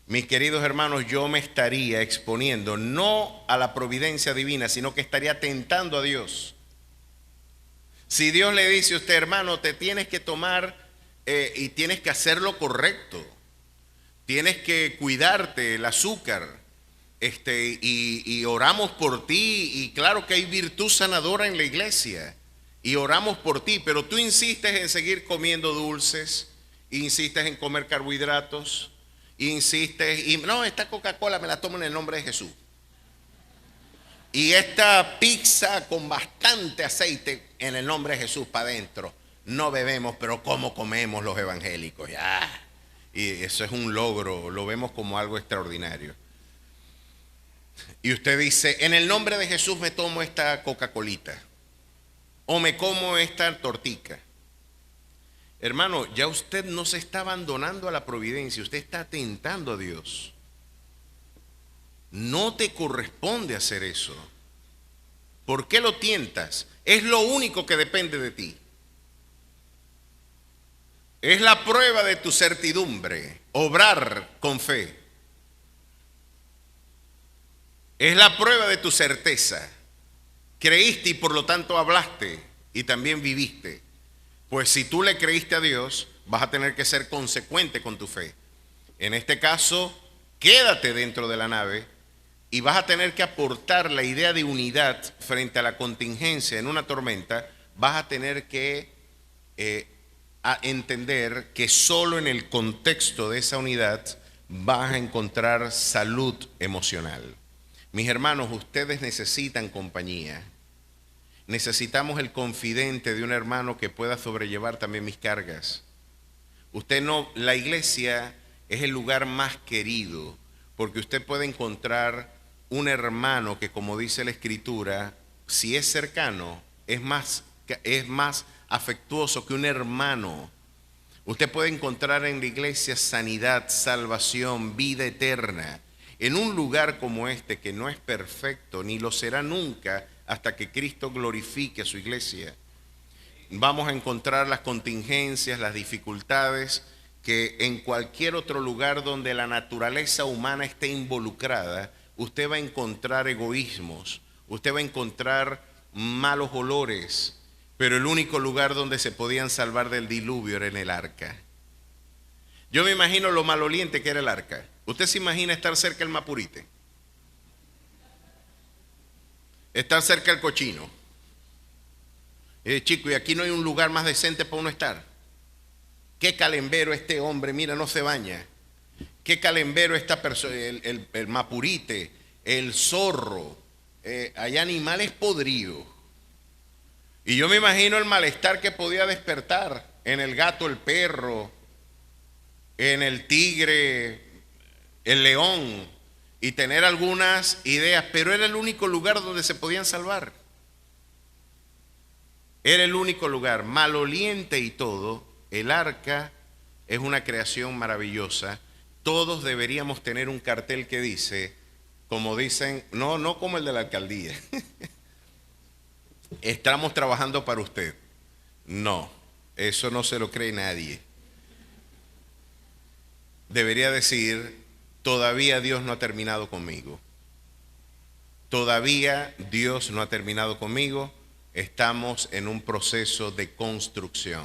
mis queridos hermanos, yo me estaría exponiendo no a la providencia divina, sino que estaría tentando a Dios. Si Dios le dice a usted: hermano, te tienes que tomar y tienes que hacer lo correcto, tienes que cuidarte el azúcar, y oramos por ti, y claro que hay virtud sanadora en la iglesia, y oramos por ti, pero tú insistes en seguir comiendo dulces, insistes en comer carbohidratos, insistes, y no, esta Coca-Cola me la tomo en el nombre de Jesús, y esta pizza con bastante aceite en el nombre de Jesús para adentro. No bebemos, pero ¿cómo comemos los evangélicos? Ya. Y eso es un logro, lo vemos como algo extraordinario. Y usted dice: en el nombre de Jesús me tomo esta Coca-Colita, o me como esta tortica. Hermano, ya usted no se está abandonando a la providencia, usted está atentando a Dios. No te corresponde hacer eso. ¿Por qué lo tientas? Es lo único que depende de ti. Es la prueba de tu certidumbre, obrar con fe. Es la prueba de tu certeza. Creíste y por lo tanto hablaste y también viviste. Pues si tú le creíste a Dios, vas a tener que ser consecuente con tu fe. En este caso, quédate dentro de la nave y vas a tener que aportar la idea de unidad frente a la contingencia en una tormenta. Vas a tener que a entender que solo en el contexto de esa unidad vas a encontrar salud emocional. Mis hermanos, ustedes necesitan compañía. Necesitamos el confidente de un hermano que pueda sobrellevar también mis cargas. Usted no, la iglesia es el lugar más querido, porque usted puede encontrar un hermano que, como dice la Escritura, si es cercano, es más afectuoso que un hermano. Usted puede encontrar en la iglesia sanidad, salvación, vida eterna. En un lugar como este, que no es perfecto, ni lo será nunca hasta que Cristo glorifique a su iglesia, vamos a encontrar las contingencias, las dificultades que en cualquier otro lugar donde la naturaleza humana esté involucrada, usted va a encontrar egoísmos, usted va a encontrar malos olores, pero el único lugar donde se podían salvar del diluvio era en el arca. Yo me imagino lo maloliente que era el arca. ¿Usted se imagina estar cerca del Mapurite? Estar cerca del cochino. Chico, y aquí no hay un lugar más decente para uno estar. Qué calembero este hombre, mira, no se baña. Qué calembero esta persona, el Mapurite, el zorro. Hay animales podridos. Y yo me imagino el malestar que podía despertar en el gato, el perro, en el tigre, el león, y tener algunas ideas, pero era el único lugar donde se podían salvar. Era el único lugar, maloliente y todo. El arca es una creación maravillosa. Todos deberíamos tener un cartel que dice, como dicen, no como el de la alcaldía, estamos trabajando para usted. No, eso no se lo cree nadie. Debería decir, todavía Dios no ha terminado conmigo. Todavía Dios no ha terminado conmigo. Estamos en un proceso de construcción.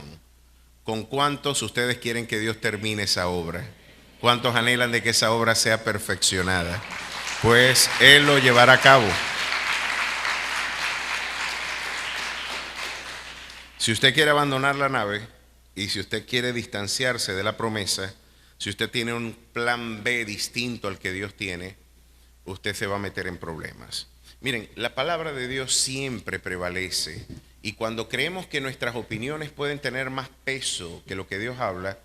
¿Con cuántos ustedes quieren que Dios termine esa obra? ¿Cuántos anhelan de que esa obra sea perfeccionada? Pues Él lo llevará a cabo. Si usted quiere abandonar la nave y si usted quiere distanciarse de la promesa, si usted tiene un plan B distinto al que Dios tiene, usted se va a meter en problemas. Miren, la palabra de Dios siempre prevalece y cuando creemos que nuestras opiniones pueden tener más peso que lo que Dios habla,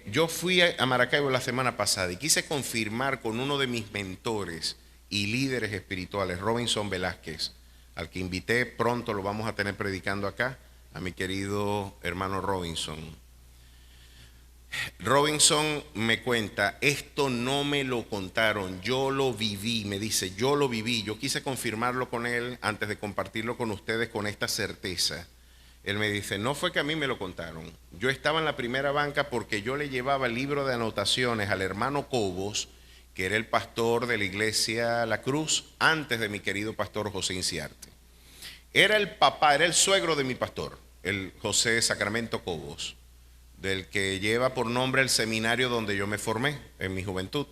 yo fui a Maracaibo la semana pasada y quise confirmar con uno de mis mentores y líderes espirituales, Robinson Velázquez, al que invité, pronto lo vamos a tener predicando acá, a mi querido hermano Robinson. Robinson me cuenta, esto no me lo contaron, yo lo viví, me dice, yo lo viví, yo quise confirmarlo con él antes de compartirlo con ustedes con esta certeza. Él me dice, no fue que a mí me lo contaron, yo estaba en la primera banca porque yo le llevaba el libro de anotaciones al hermano Cobos, que era el pastor de la iglesia La Cruz, antes de mi querido pastor José Inciarte. Era el papá, era el suegro de mi pastor, el José Sacramento Cobos, del que lleva por nombre el seminario donde yo me formé en mi juventud.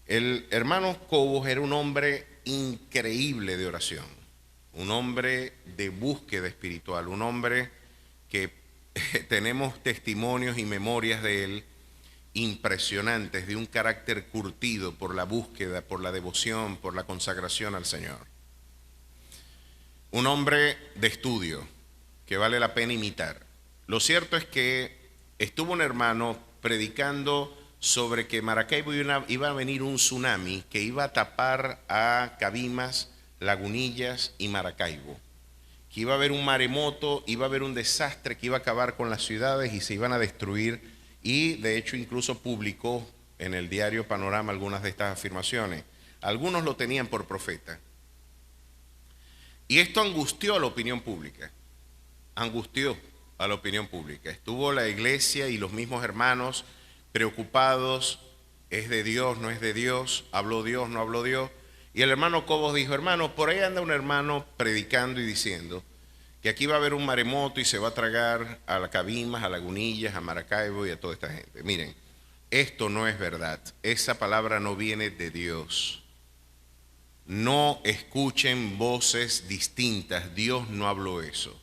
El hermano Cobos era un hombre increíble de oración, un hombre de búsqueda espiritual, un hombre que tenemos testimonios y memorias de él impresionantes, de un carácter curtido por la búsqueda, por la devoción, por la consagración al Señor. Un hombre de estudio que vale la pena imitar. Lo cierto es que estuvo un hermano predicando sobre que Maracaibo iba a venir un tsunami que iba a tapar a Cabimas, Lagunillas y Maracaibo, que iba a haber un maremoto, iba a haber un desastre que iba a acabar con las ciudades y se iban a destruir, y de hecho incluso publicó en el diario Panorama algunas de estas afirmaciones. Algunos lo tenían por profeta. Y esto angustió a la opinión pública, angustió a la opinión pública. Estuvo la iglesia y los mismos hermanos preocupados, ¿es de Dios, no es de Dios? ¿Habló Dios, no habló Dios? Y el hermano Cobos dijo, hermano, por ahí anda un hermano predicando y diciendo que aquí va a haber un maremoto y se va a tragar a la Cabimas, a Lagunillas, a Maracaibo y a toda esta gente. Miren, esto no es verdad, esa palabra no viene de Dios. No escuchen voces distintas, Dios no habló eso.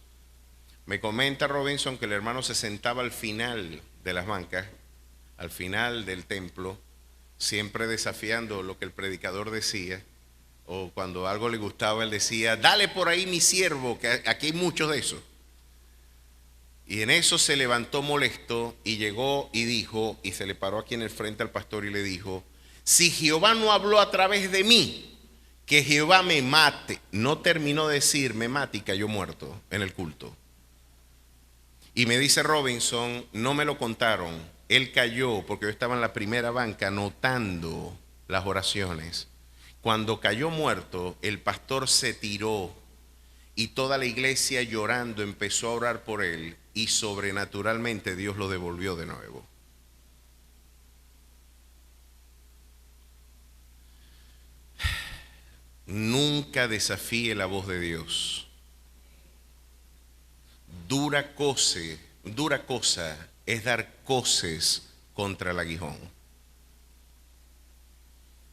Me comenta Robinson que el hermano se sentaba al final de las bancas, al final del templo, siempre desafiando lo que el predicador decía, o cuando algo le gustaba, él decía, dale por ahí mi siervo, que aquí hay muchos de esos. Y en eso se levantó molesto y llegó y dijo, y se le paró aquí en el frente al pastor y le dijo, si Jehová no habló a través de mí, que Jehová me mate. No terminó de decir, me mate, y cayó muerto en el culto. Y me dice Robinson, no me lo contaron, él cayó porque yo estaba en la primera banca anotando las oraciones. Cuando cayó muerto, el pastor se tiró y toda la iglesia llorando empezó a orar por él y sobrenaturalmente Dios lo devolvió de nuevo. Nunca desafíe la voz de Dios. Dura cosa es dar coces contra el aguijón.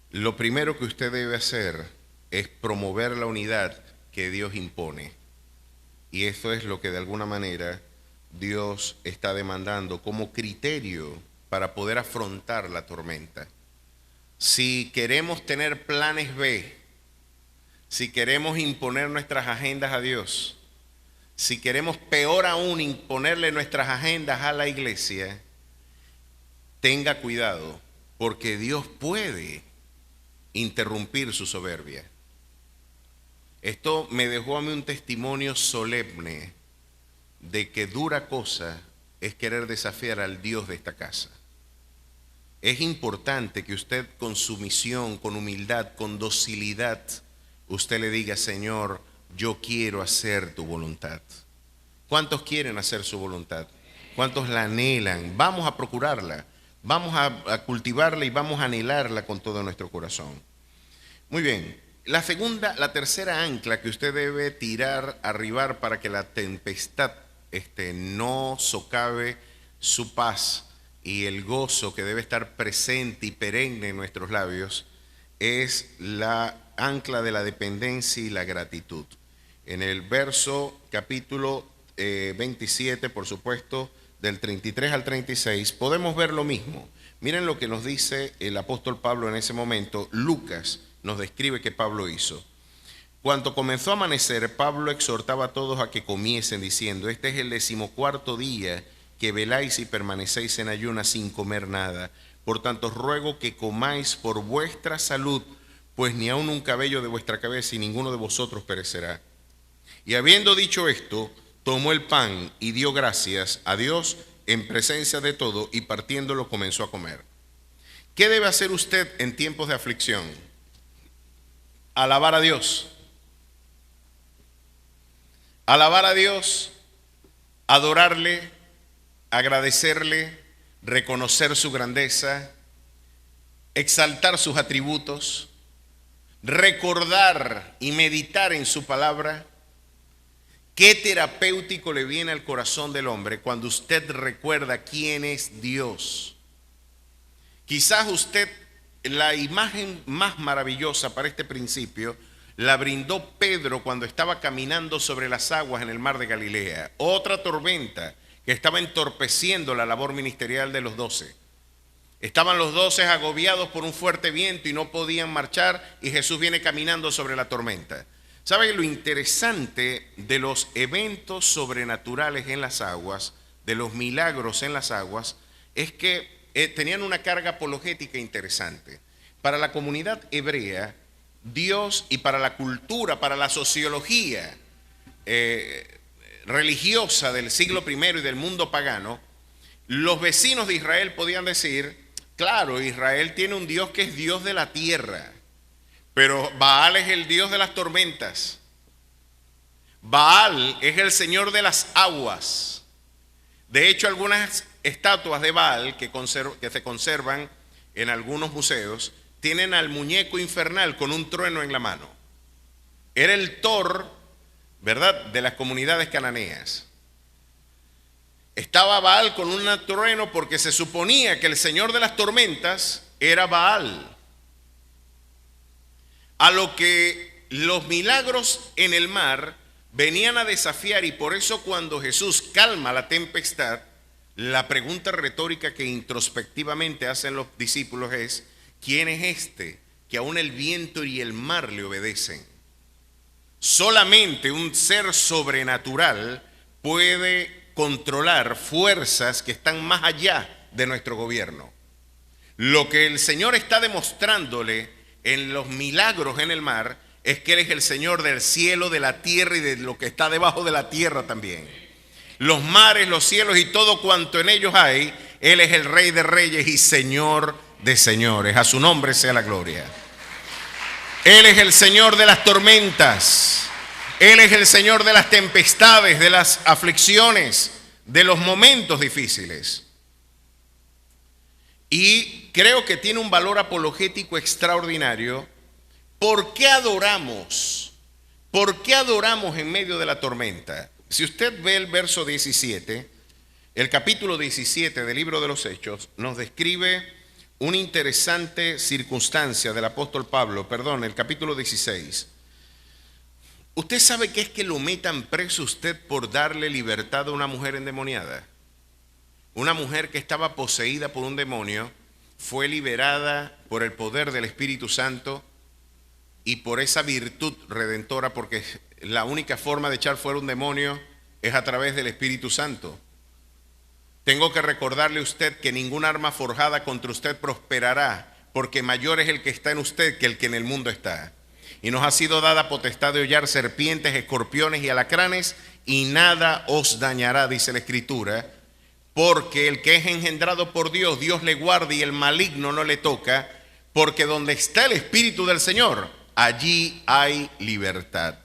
Lo primero que usted debe hacer es promover la unidad que Dios impone. Y eso es lo que de alguna manera Dios está demandando como criterio para poder afrontar la tormenta. Si queremos tener planes B, si queremos imponer nuestras agendas a Dios, si queremos peor aún imponerle nuestras agendas a la iglesia, tenga cuidado, porque Dios puede interrumpir su soberbia. Esto me dejó a mí un testimonio solemne de que dura cosa es querer desafiar al Dios de esta casa. Es importante que usted con sumisión, con humildad, con docilidad, usted le diga, Señor, yo quiero hacer tu voluntad. ¿Cuántos quieren hacer su voluntad? ¿Cuántos la anhelan? Vamos a procurarla, vamos a cultivarla y vamos a anhelarla con todo nuestro corazón. Muy bien, la tercera ancla que usted debe tirar, arribar para que la tempestad no socave su paz y el gozo que debe estar presente y perenne en nuestros labios, es la ancla de la dependencia y la gratitud. En el verso capítulo 27, por supuesto, del 33 al 36, podemos ver lo mismo. Miren lo que nos dice el apóstol Pablo en ese momento. Lucas nos describe que Pablo hizo. Cuando comenzó a amanecer, Pablo exhortaba a todos a que comiesen, diciendo, este es el 14º día que veláis y permanecéis en ayunas sin comer nada. Por tanto, os ruego que comáis por vuestra salud, pues ni aun un cabello de vuestra cabeza y ninguno de vosotros perecerá. Y habiendo dicho esto, tomó el pan y dio gracias a Dios en presencia de todo, y partiéndolo comenzó a comer. ¿Qué debe hacer usted en tiempos de aflicción? Alabar a Dios. Alabar a Dios, adorarle, agradecerle, reconocer su grandeza, exaltar sus atributos, recordar y meditar en su palabra. Qué terapéutico le viene al corazón del hombre cuando usted recuerda quién es Dios. Quizás usted, la imagen más maravillosa para este principio la brindó Pedro cuando estaba caminando sobre las aguas en el mar de Galilea. Otra tormenta que estaba entorpeciendo la labor ministerial de los 12. Estaban los 12 agobiados por un fuerte viento y no podían marchar, y Jesús viene caminando sobre la tormenta. ¿Sabe lo interesante de los eventos sobrenaturales en las aguas, de los milagros en las aguas? Es que tenían una carga apologética interesante. Para la comunidad hebrea, Dios, y para la cultura, para la sociología, religiosa del siglo I y del mundo pagano, los vecinos de Israel podían decir, claro, Israel tiene un Dios que es Dios de la tierra, pero Baal es el Dios de las tormentas. Baal es el Señor de las aguas. De hecho, algunas estatuas de Baal que se conservan en algunos museos tienen al muñeco infernal con un trueno en la mano. Era el Thor, ¿verdad?, de las comunidades cananeas. Estaba Baal con un trueno porque se suponía que el Señor de las tormentas era Baal. A lo que los milagros en el mar venían a desafiar, y por eso cuando Jesús calma la tempestad, la pregunta retórica que introspectivamente hacen los discípulos es, ¿quién es este que aún el viento y el mar le obedecen? Solamente un ser sobrenatural puede controlar fuerzas que están más allá de nuestro gobierno. Lo que el Señor está demostrándole en los milagros en el mar es que Él es el Señor del cielo, de la tierra y de lo que está debajo de la tierra también. Los mares, los cielos y todo cuanto en ellos hay, Él es el Rey de reyes y Señor de señores. A su nombre sea la gloria. Él es el Señor de las tormentas. Él es el Señor de las tempestades, de las aflicciones, de los momentos difíciles. Y creo que tiene un valor apologético extraordinario. ¿Por qué adoramos? ¿Por qué adoramos en medio de la tormenta? Si usted ve el verso 17, el capítulo 17 del libro de los Hechos nos describe una interesante circunstancia del apóstol Pablo, el capítulo 16. ¿Usted sabe qué es que lo metan preso usted por darle libertad a una mujer endemoniada? Una mujer que estaba poseída por un demonio fue liberada por el poder del Espíritu Santo y por esa virtud redentora, porque la única forma de echar fuera un demonio es a través del Espíritu Santo. Tengo que recordarle a usted que ningún arma forjada contra usted prosperará, porque mayor es el que está en usted que el que en el mundo está. Y nos ha sido dada potestad de hollar serpientes, escorpiones y alacranes, y nada os dañará, dice la Escritura, porque el que es engendrado por Dios, Dios le guarda y el maligno no le toca, porque donde está el Espíritu del Señor, allí hay libertad.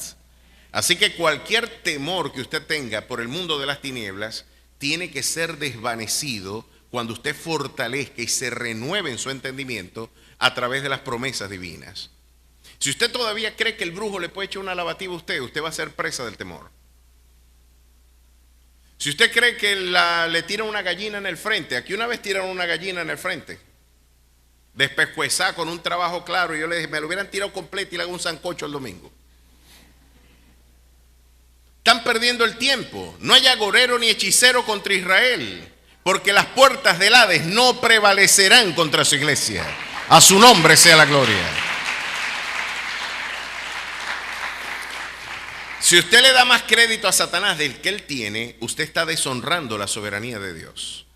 Así que cualquier temor que usted tenga por el mundo de las tinieblas tiene que ser desvanecido cuando usted fortalezca y se renueve en su entendimiento a través de las promesas divinas. Si usted todavía cree que el brujo le puede echar una lavativa a usted va a ser presa del temor. Si usted cree que le tiran una gallina en el frente, aquí una vez tiraron una gallina en el frente, despescuezada con un trabajo claro, y yo le dije, me lo hubieran tirado completo y le hago un sancocho el domingo. Están perdiendo el tiempo. No hay agorero ni hechicero contra Israel, porque las puertas del Hades no prevalecerán contra su iglesia. A su nombre sea la gloria. Si usted le da más crédito a Satanás del que él tiene, usted está deshonrando la soberanía de Dios.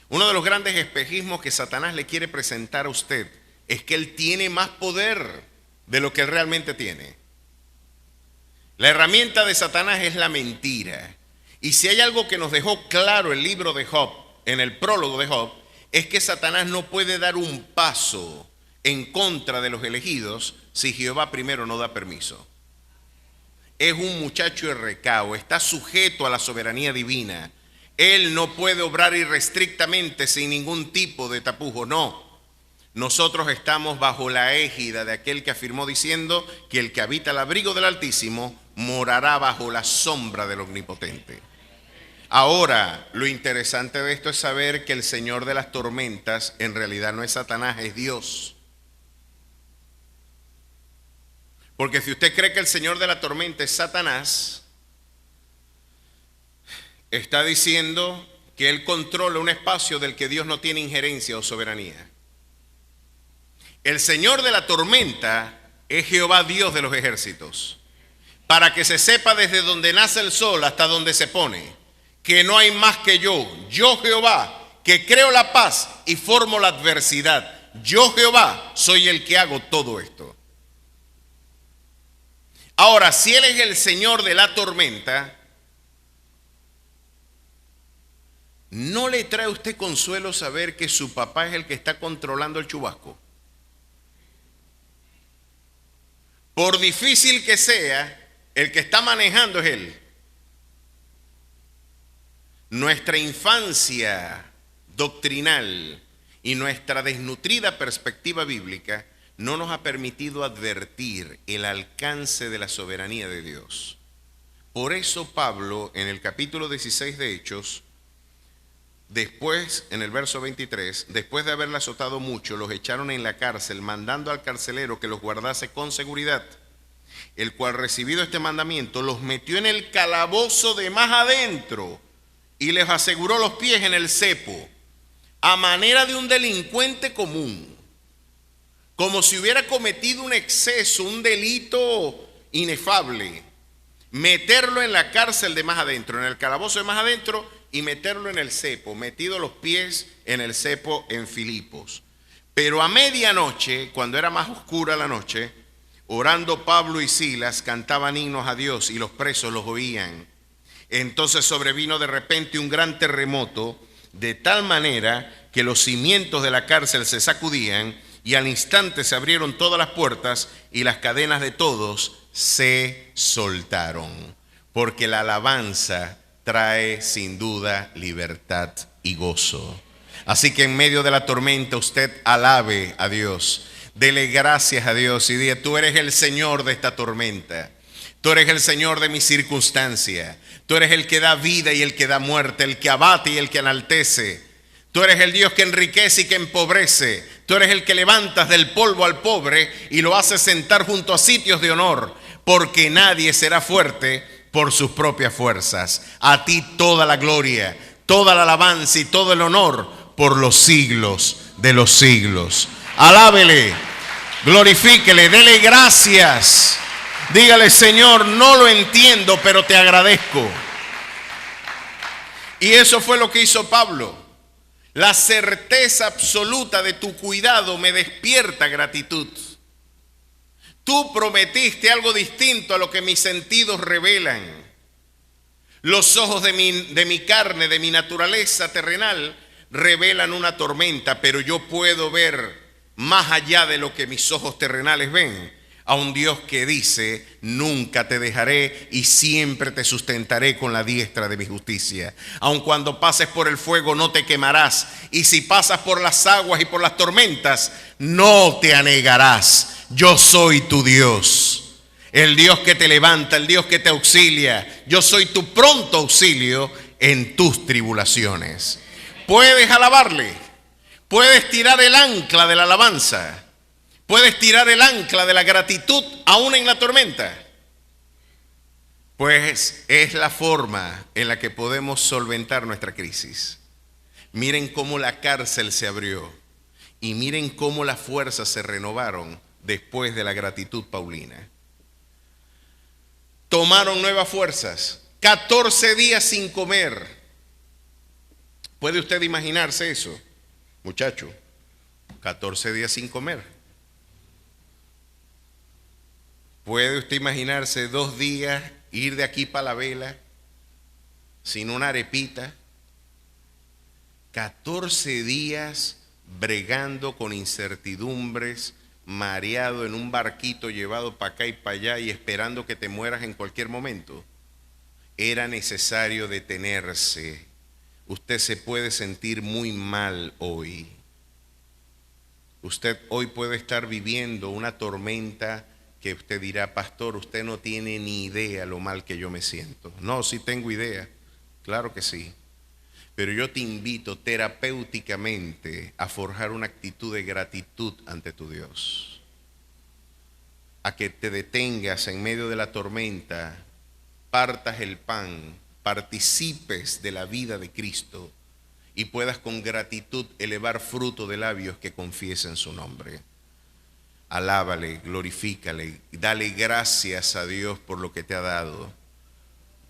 Uno de los grandes espejismos que Satanás le quiere presentar a usted es que él tiene más poder de lo que él realmente tiene. La herramienta de Satanás es la mentira. Y si hay algo que nos dejó claro el libro de Job, en el prólogo de Job, es que Satanás no puede dar un paso en contra de los elegidos si Jehová primero no da permiso. Es un muchacho de recao, está sujeto a la soberanía divina. Él no puede obrar irrestrictamente sin ningún tipo de tapujo, no. Nosotros estamos bajo la égida de aquel que afirmó diciendo que el que habita el abrigo del Altísimo morará bajo la sombra del Omnipotente. Ahora, lo interesante de esto es saber que el Señor de las tormentas en realidad no es Satanás, es Dios. Porque si usted cree que el Señor de la tormenta es Satanás, está diciendo que Él controla un espacio del que Dios no tiene injerencia o soberanía. El Señor de la tormenta es Jehová Dios de los ejércitos. Para que se sepa desde donde nace el sol hasta donde se pone, que no hay más que yo Jehová, que creo la paz y formo la adversidad. Yo Jehová soy el que hago todo esto. Ahora, si Él es el Señor de la tormenta, ¿no le trae a usted consuelo saber que su papá es el que está controlando el chubasco? Por difícil que sea, el que está manejando es Él. Nuestra infancia doctrinal y nuestra desnutrida perspectiva bíblica no nos ha permitido advertir el alcance de la soberanía de Dios. Por eso Pablo, en el capítulo 16 de Hechos, después, en el verso 23, después de haberla azotado mucho, los echaron en la cárcel, mandando al carcelero que los guardase con seguridad, el cual, recibido este mandamiento, los metió en el calabozo de más adentro y les aseguró los pies en el cepo, a manera de un delincuente común, como si hubiera cometido un exceso, un delito inefable. Meterlo en la cárcel de más adentro, en el calabozo de más adentro, y meterlo en el cepo, metido los pies en el cepo en Filipos. Pero a medianoche, cuando era más oscura la noche, orando Pablo y Silas cantaban himnos a Dios y los presos los oían. Entonces sobrevino de repente un gran terremoto, de tal manera que los cimientos de la cárcel se sacudían, y al instante se abrieron todas las puertas y las cadenas de todos se soltaron. Porque la alabanza trae sin duda libertad y gozo. Así que en medio de la tormenta usted alabe a Dios, dele gracias a Dios y diga: tú eres el Señor de esta tormenta, tú eres el Señor de mi circunstancia, tú eres el que da vida y el que da muerte, el que abate y el que enaltece. Tú eres el Dios que enriquece y que empobrece. Tú eres el que levantas del polvo al pobre y lo haces sentar junto a sitios de honor, porque nadie será fuerte por sus propias fuerzas. A ti toda la gloria, toda la alabanza y todo el honor por los siglos de los siglos. Alábele, glorifíquele, dele gracias. Dígale: Señor, no lo entiendo, pero te agradezco. Y eso fue lo que hizo Pablo. La certeza absoluta de tu cuidado me despierta gratitud. Tú prometiste algo distinto a lo que mis sentidos revelan. Los ojos de mi carne, de mi naturaleza terrenal, revelan una tormenta, pero yo puedo ver más allá de lo que mis ojos terrenales ven, a un Dios que dice: nunca te dejaré y siempre te sustentaré con la diestra de mi justicia. Aun cuando pases por el fuego no te quemarás, y si pasas por las aguas y por las tormentas no te anegarás. Yo soy tu Dios, el Dios que te levanta, el Dios que te auxilia. Yo soy tu pronto auxilio en tus tribulaciones. Puedes alabarle, puedes tirar el ancla de la alabanza, puedes tirar el ancla de la gratitud aún en la tormenta. Pues es la forma en la que podemos solventar nuestra crisis. Miren cómo la cárcel se abrió y miren cómo las fuerzas se renovaron después de la gratitud paulina. Tomaron nuevas fuerzas, 14 días sin comer. ¿Puede usted imaginarse eso, muchacho? 14 días sin comer. ¿Puede usted imaginarse 2 días ir de aquí para la vela sin una arepita? 14 días bregando con incertidumbres, mareado en un barquito llevado para acá y para allá y esperando que te mueras en cualquier momento. Era necesario detenerse. Usted se puede sentir muy mal hoy. Usted hoy puede estar viviendo una tormenta que usted dirá: pastor, usted no tiene ni idea lo mal que yo me siento. No, sí tengo idea, claro que sí. Pero yo te invito terapéuticamente a forjar una actitud de gratitud ante tu Dios. A que te detengas en medio de la tormenta, partas el pan, participes de la vida de Cristo y puedas con gratitud elevar fruto de labios que confiesen su nombre. Alábale, glorifícale, dale gracias a Dios por lo que te ha dado.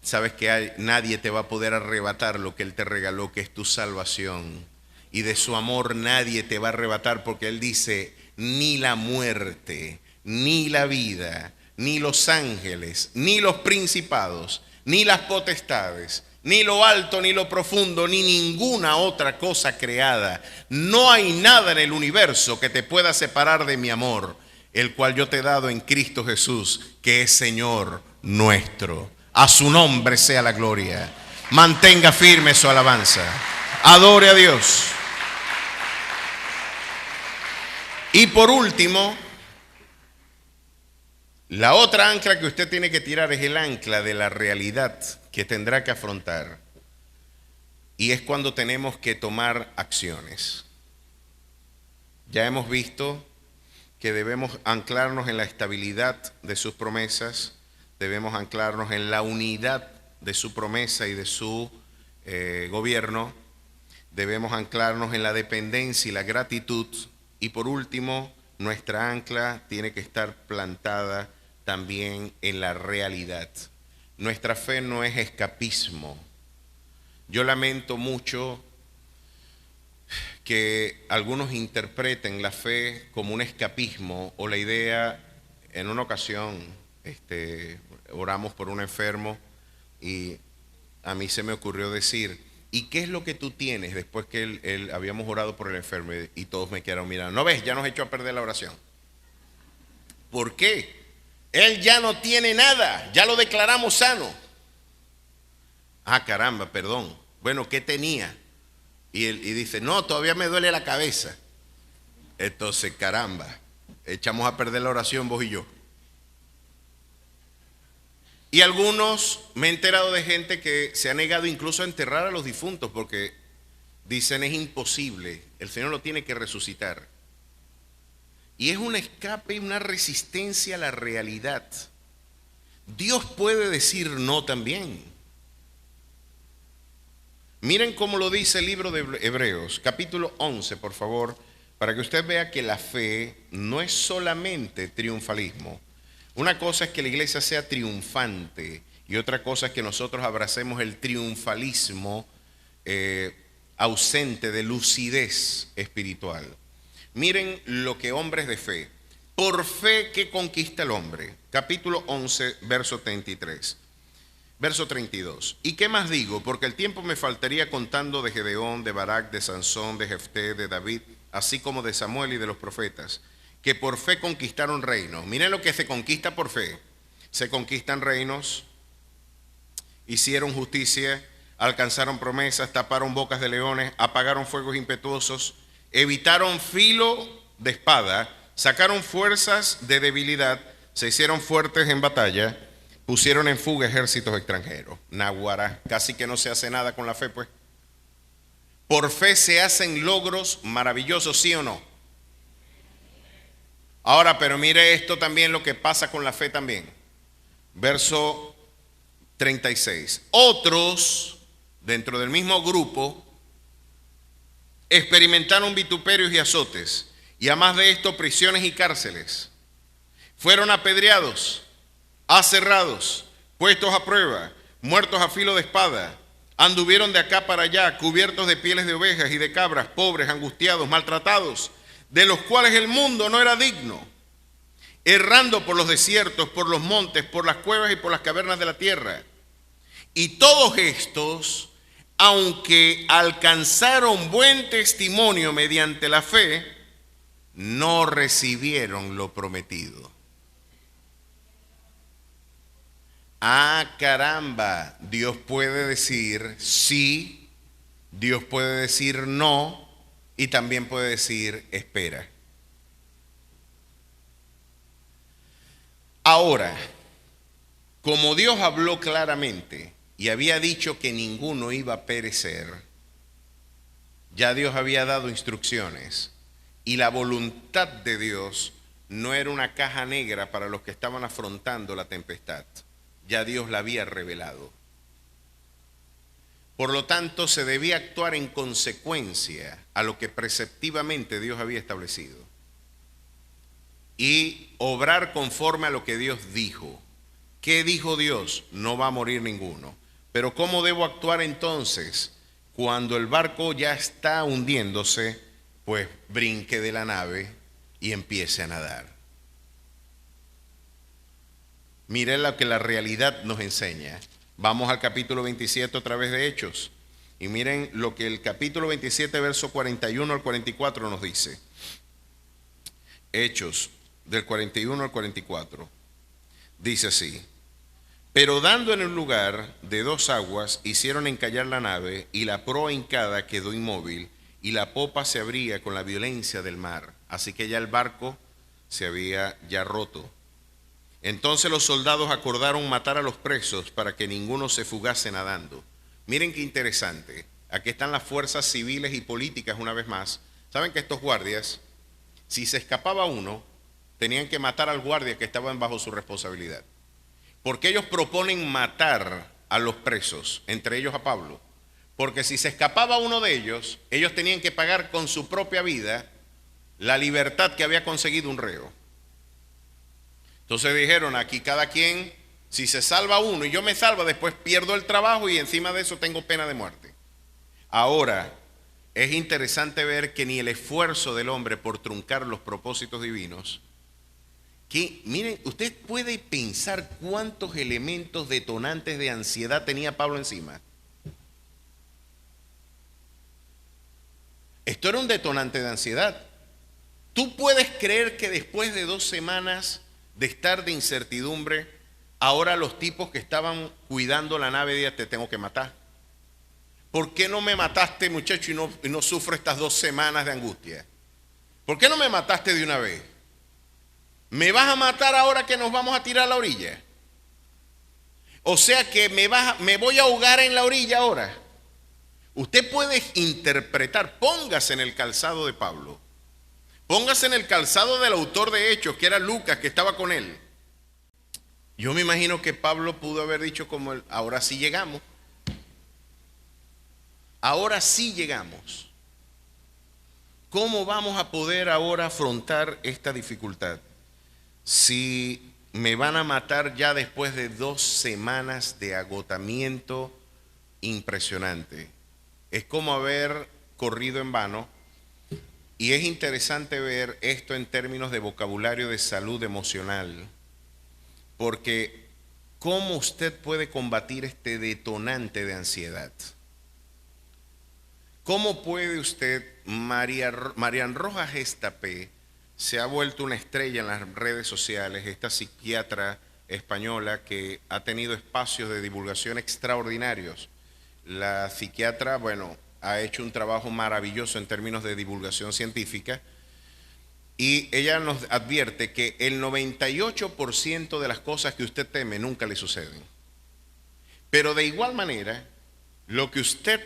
Sabes que nadie te va a poder arrebatar lo que Él te regaló, que es tu salvación. Y de su amor nadie te va a arrebatar, porque Él dice: ni la muerte, ni la vida, ni los ángeles, ni los principados, ni las potestades, ni lo alto, ni lo profundo, ni ninguna otra cosa creada. No hay nada en el universo que te pueda separar de mi amor, el cual yo te he dado en Cristo Jesús, que es Señor nuestro. A su nombre sea la gloria. Mantenga firme su alabanza. Adore a Dios. Y por último, la otra ancla que usted tiene que tirar es el ancla de la realidad que tendrá que afrontar. Y es cuando tenemos que tomar acciones. Ya hemos visto que debemos anclarnos en la estabilidad de sus promesas, debemos anclarnos en la unidad de su promesa y de su gobierno, debemos anclarnos en la dependencia y la gratitud, y por último, nuestra ancla tiene que estar plantada también en la realidad. Nuestra fe no es escapismo. Yo lamento mucho que algunos interpreten la fe como un escapismo o la idea. En una ocasión oramos por un enfermo y a mí se me ocurrió decir: ¿y qué es lo que tú tienes? Después que él habíamos orado por el enfermo y todos me quedaron mirando. ¿No ves? Ya nos echó a perder la oración. ¿Por qué? Él ya no tiene nada, ya lo declaramos sano. Ah, caramba, perdón. Bueno, ¿qué tenía? Y dice: no, todavía me duele la cabeza. Entonces, caramba, echamos a perder la oración vos y yo. Y algunos, me he enterado de gente que se ha negado incluso a enterrar a los difuntos porque dicen: es imposible, el Señor lo tiene que resucitar. Y es un escape y una resistencia a la realidad. Dios puede decir no también. Miren cómo lo dice el libro de Hebreos, capítulo 11, por favor, para que usted vea que la fe no es solamente triunfalismo. Una cosa es que la iglesia sea triunfante y otra cosa es que nosotros abracemos el triunfalismo ausente de lucidez espiritual. Miren lo que hombres de fe, por fe que conquista el hombre. Capítulo 11, verso 33. Verso 32. ¿Y qué más digo? Porque el tiempo me faltaría contando de Gedeón, de Barak, de Sansón, de Jefté, de David, así como de Samuel y de los profetas, que por fe conquistaron reinos. Miren lo que se conquista por fe. Se conquistan reinos, hicieron justicia, alcanzaron promesas, taparon bocas de leones, apagaron fuegos impetuosos, evitaron filo de espada, sacaron fuerzas de debilidad, se hicieron fuertes en batalla, pusieron en fuga ejércitos extranjeros. Naguará, casi que no se hace nada con la fe, pues. Por fe se hacen logros maravillosos, ¿sí o no? Ahora, pero mire esto también, lo que pasa con la fe también. Verso 36. Otros, dentro del mismo grupo, experimentaron vituperios y azotes, y además de esto, prisiones y cárceles. Fueron apedreados, aserrados, puestos a prueba, muertos a filo de espada. Anduvieron de acá para allá, cubiertos de pieles de ovejas y de cabras, pobres, angustiados, maltratados, de los cuales el mundo no era digno, errando por los desiertos, por los montes, por las cuevas y por las cavernas de la tierra. Y todos estos, aunque alcanzaron buen testimonio mediante la fe, no recibieron lo prometido. Ah, caramba, Dios puede decir sí, Dios puede decir no, y también puede decir espera. Ahora, como Dios habló claramente y había dicho que ninguno iba a perecer, ya Dios había dado instrucciones y la voluntad de Dios no era una caja negra para los que estaban afrontando la tempestad. Ya Dios la había revelado. Por lo tanto, se debía actuar en consecuencia a lo que preceptivamente Dios había establecido y obrar conforme a lo que Dios dijo. ¿Qué dijo Dios? No va a morir ninguno. Pero ¿cómo debo actuar entonces? Cuando el barco ya está hundiéndose, pues brinque de la nave y empiece a nadar. Mire lo que la realidad nos enseña. Vamos al capítulo 27 otra vez de Hechos. Y miren lo que el capítulo 27, verso 41 al 44 nos dice. Hechos, del 41 al 44. Dice así: pero dando en el lugar de dos aguas, hicieron encallar la nave, y la proa hincada quedó inmóvil, y la popa se abría con la violencia del mar. Así que ya el barco se había ya roto. Entonces los soldados acordaron matar a los presos para que ninguno se fugase nadando. Miren qué interesante. Aquí están las fuerzas civiles y políticas una vez más. Saben que estos guardias, si se escapaba uno, tenían que matar al guardia que estaban bajo su responsabilidad. Porque ellos proponen matar a los presos, entre ellos a Pablo. Porque si se escapaba uno de ellos, ellos tenían que pagar con su propia vida la libertad que había conseguido un reo. Entonces dijeron, aquí cada quien, si se salva uno y yo me salvo, después pierdo el trabajo y encima de eso tengo pena de muerte. Ahora, es interesante ver que ni el esfuerzo del hombre por truncar los propósitos divinos, que miren, usted puede pensar cuántos elementos detonantes de ansiedad tenía Pablo encima. Esto era un detonante de ansiedad. Tú puedes creer que después de 2 semanas de estar de incertidumbre, ahora los tipos que estaban cuidando la nave digan, te tengo que matar. ¿Por qué no me mataste, muchacho, y no sufro estas 2 semanas de angustia? ¿Por qué no me mataste de una vez? ¿Me vas a matar ahora que nos vamos a tirar a la orilla? O sea que me voy a ahogar en la orilla ahora. Usted puede interpretar, póngase en el calzado de Pablo. Póngase en el calzado del autor de Hechos, que era Lucas, que estaba con él. Yo me imagino que Pablo pudo haber dicho como él, ahora sí llegamos. Ahora sí llegamos. ¿Cómo vamos a poder ahora afrontar esta dificultad? Si me van a matar ya después de 2 semanas de agotamiento impresionante. Es como haber corrido en vano. Y es interesante ver esto en términos de vocabulario de salud emocional, porque ¿cómo usted puede combatir este detonante de ansiedad? ¿Cómo puede usted, Marian Rojas Estapé se ha vuelto una estrella en las redes sociales, esta psiquiatra española que ha tenido espacios de divulgación extraordinarios? La psiquiatra, bueno, ha hecho un trabajo maravilloso en términos de divulgación científica y ella nos advierte que el 98% de las cosas que usted teme nunca le suceden. Pero de igual manera, lo que usted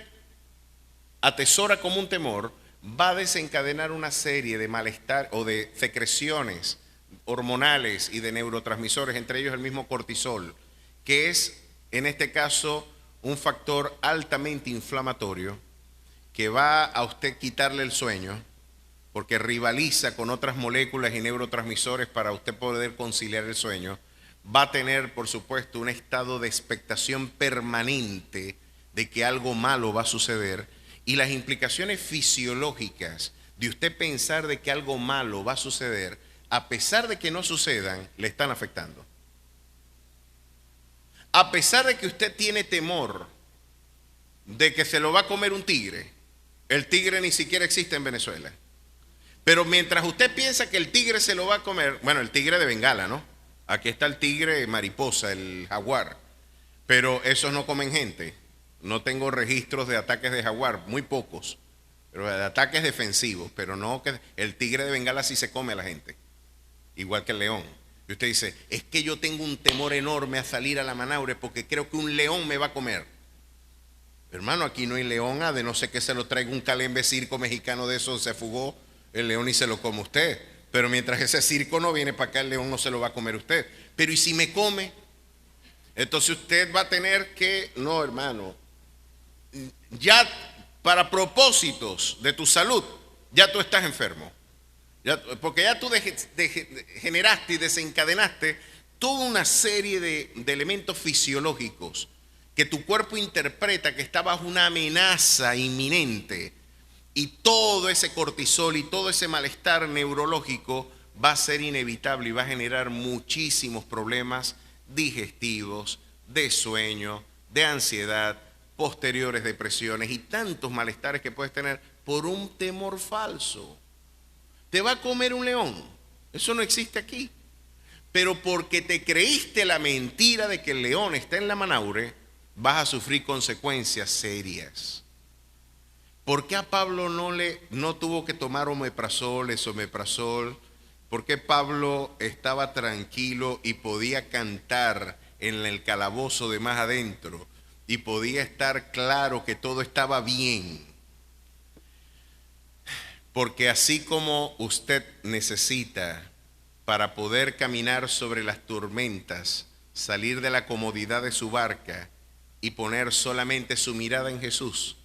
atesora como un temor va a desencadenar una serie de malestar o de secreciones hormonales y de neurotransmisores, entre ellos el mismo cortisol, que es en este caso un factor altamente inflamatorio que va a usted quitarle el sueño porque rivaliza con otras moléculas y neurotransmisores para usted poder conciliar el sueño. Va a tener, por supuesto, un estado de expectación permanente de que algo malo va a suceder, y las implicaciones fisiológicas de usted pensar de que algo malo va a suceder, a pesar de que no sucedan, le están afectando. A pesar de que usted tiene temor de que se lo va a comer un tigre, el tigre ni siquiera existe en Venezuela. Pero mientras usted piensa que el tigre se lo va a comer, bueno, el tigre de Bengala, ¿no? Aquí está el tigre mariposa, el jaguar, pero esos no comen gente. No tengo registros de ataques de jaguar, muy pocos, pero de ataques defensivos, pero no que el tigre de Bengala sí se come a la gente, igual que el león. Y usted dice, es que yo tengo un temor enorme a salir a la Manaure porque creo que un león me va a comer. Hermano, aquí no hay león, de no sé que se lo traiga un calembe circo mexicano de esos, se fugó el león y se lo come usted. Pero mientras ese circo no viene para acá, el león no se lo va a comer usted. Pero ¿y si me come? Entonces usted va a tener que, no hermano, ya para propósitos de tu salud, ya tú estás enfermo. Porque ya tú generaste y desencadenaste toda una serie de elementos fisiológicos que tu cuerpo interpreta que está bajo una amenaza inminente, y todo ese cortisol y todo ese malestar neurológico va a ser inevitable y va a generar muchísimos problemas digestivos, de sueño, de ansiedad, posteriores depresiones y tantos malestares que puedes tener por un temor falso. Te va a comer un león. Eso no existe aquí. Pero porque te creíste la mentira de que el león está en la manaure, vas a sufrir consecuencias serias. ¿Por qué a Pablo no tuvo que tomar omeprazol, esomeprazol? ¿Por qué Pablo estaba tranquilo y podía cantar en el calabozo de más adentro y podía estar claro que todo estaba bien? Porque así como usted necesita para poder caminar sobre las tormentas, salir de la comodidad de su barca y poner solamente su mirada en Jesús,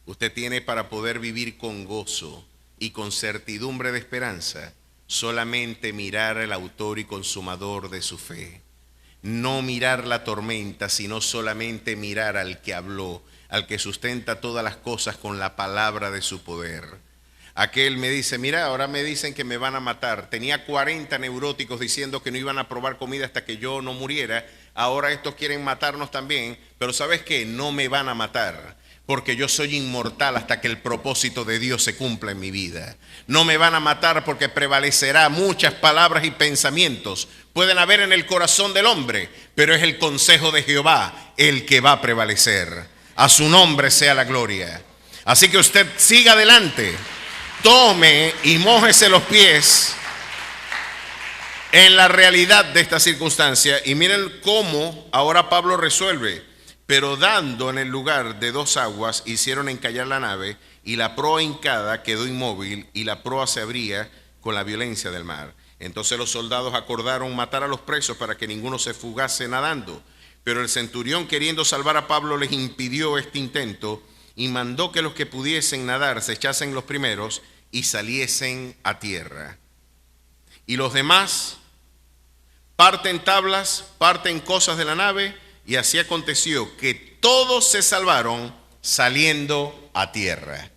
usted tiene para poder vivir con gozo y con certidumbre de esperanza, solamente mirar al autor y consumador de su fe. No mirar la tormenta, sino solamente mirar al que habló, al que sustenta todas las cosas con la palabra de su poder. Aquel me dice, mira, ahora me dicen que me van a matar. Tenía 40 neuróticos diciendo que no iban a probar comida hasta que yo no muriera. Ahora estos quieren matarnos también, pero ¿sabes qué? No me van a matar, porque yo soy inmortal hasta que el propósito de Dios se cumpla en mi vida. No me van a matar porque prevalecerá muchas palabras y pensamientos. Pueden haber en el corazón del hombre, pero es el consejo de Jehová el que va a prevalecer. A su nombre sea la gloria. Así que usted siga adelante. Tome y mójese los pies en la realidad de esta circunstancia. Y miren cómo ahora Pablo resuelve. Pero dando en el lugar de 2 aguas, hicieron encallar la nave, y la proa hincada quedó inmóvil, y la proa se abría con la violencia del mar. Entonces los soldados acordaron matar a los presos para que ninguno se fugase nadando. Pero el centurión, queriendo salvar a Pablo, les impidió este intento, y mandó que los que pudiesen nadar se echasen los primeros y saliesen a tierra. Y los demás parten tablas, parten cosas de la nave, y así aconteció que todos se salvaron saliendo a tierra.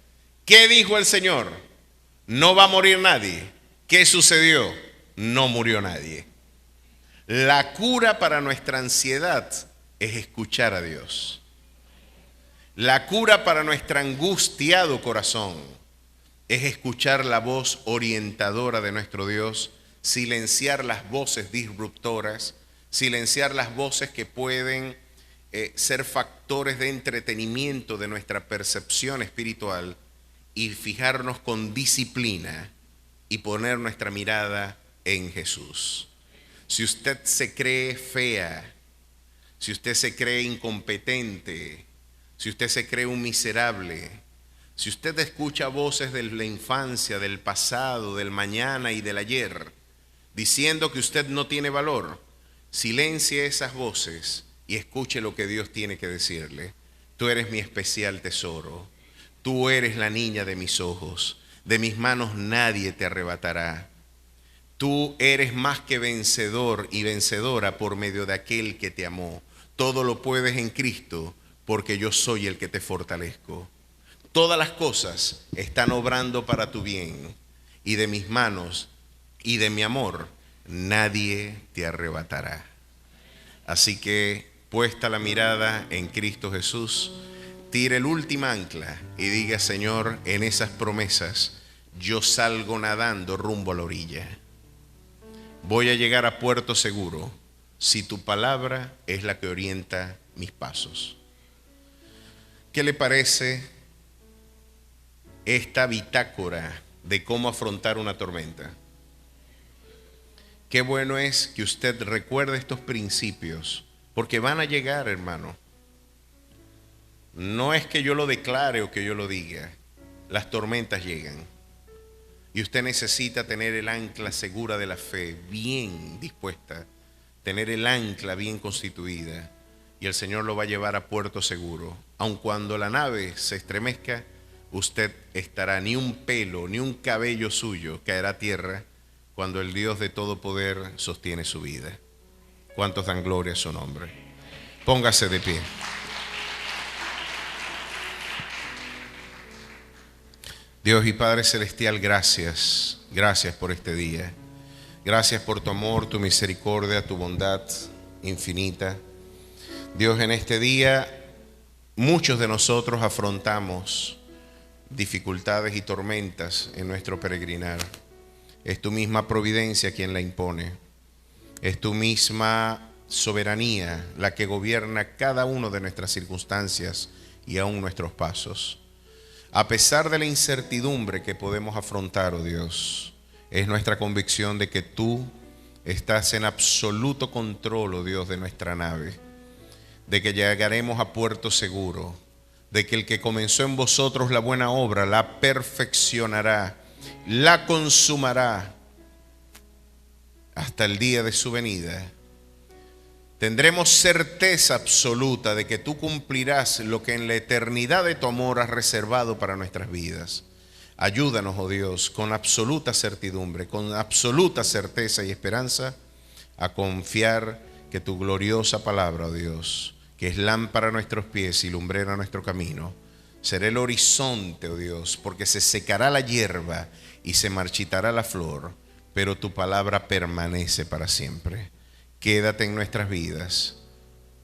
¿Qué dijo el Señor? No va a morir nadie. ¿Qué sucedió? No murió nadie. La cura para nuestra ansiedad es escuchar a Dios. La cura para nuestro angustiado corazón es escuchar la voz orientadora de nuestro Dios, silenciar las voces disruptoras, silenciar las voces que pueden ser factores de entretenimiento de nuestra percepción espiritual y fijarnos con disciplina y poner nuestra mirada en Jesús. Si usted se cree fea, si usted se cree incompetente, si usted se cree un miserable, si usted escucha voces de la infancia, del pasado, del mañana y del ayer, diciendo que usted no tiene valor, silencie esas voces y escuche lo que Dios tiene que decirle. Tú eres mi especial tesoro. Tú eres la niña de mis ojos. De mis manos nadie te arrebatará. Tú eres más que vencedor y vencedora por medio de aquel que te amó. Todo lo puedes en Cristo, porque yo soy el que te fortalezco. Todas las cosas están obrando para tu bien, y de mis manos y de mi amor nadie te arrebatará. Así que, puesta la mirada en Cristo Jesús, tire el último ancla y diga: Señor, en esas promesas yo salgo nadando rumbo a la orilla. Voy a llegar a puerto seguro si tu palabra es la que orienta mis pasos. ¿Qué le parece esta bitácora de cómo afrontar una tormenta? Qué bueno es que usted recuerde estos principios, porque van a llegar, hermano. No es que yo lo declare o que yo lo diga, las tormentas llegan. Y usted necesita tener el ancla segura de la fe bien dispuesta, tener el ancla bien constituida, y el Señor lo va a llevar a puerto seguro. Aun cuando la nave se estremezca, usted estará, ni un pelo, ni un cabello suyo caerá a tierra, cuando el Dios de todo poder sostiene su vida. ¿Cuántos dan gloria a su nombre? Póngase de pie. Dios y Padre Celestial, gracias. Gracias por este día. Gracias por tu amor, tu misericordia, tu bondad infinita. Dios, en este día muchos de nosotros afrontamos dificultades y tormentas en nuestro peregrinar. Es tu misma providencia quien la impone. Es tu misma soberanía la que gobierna cada una de nuestras circunstancias y aún nuestros pasos. A pesar de la incertidumbre que podemos afrontar, oh Dios, es nuestra convicción de que tú estás en absoluto control, oh Dios, de nuestra nave, de que llegaremos a puerto seguro, de que el que comenzó en vosotros la buena obra la perfeccionará, la consumará hasta el día de su venida. Tendremos certeza absoluta de que tú cumplirás lo que en la eternidad de tu amor has reservado para nuestras vidas. Ayúdanos, oh Dios, con absoluta certidumbre, con absoluta certeza y esperanza, a confiar que tu gloriosa palabra, oh Dios, que es lámpara a nuestros pies y lumbrera a nuestro camino, será el horizonte, oh Dios, porque se secará la hierba y se marchitará la flor, pero tu palabra permanece para siempre. Quédate en nuestras vidas,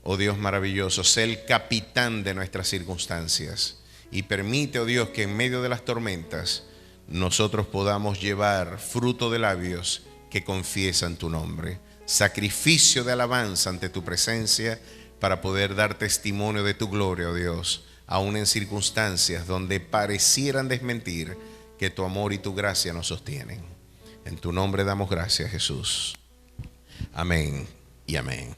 oh Dios maravilloso, sé el capitán de nuestras circunstancias y permite, oh Dios, que en medio de las tormentas nosotros podamos llevar fruto de labios que confiesan tu nombre, sacrificio de alabanza ante tu presencia para poder dar testimonio de tu gloria, oh Dios, aún en circunstancias donde parecieran desmentir que tu amor y tu gracia nos sostienen. En tu nombre damos gracias, Jesús. Amén y amén.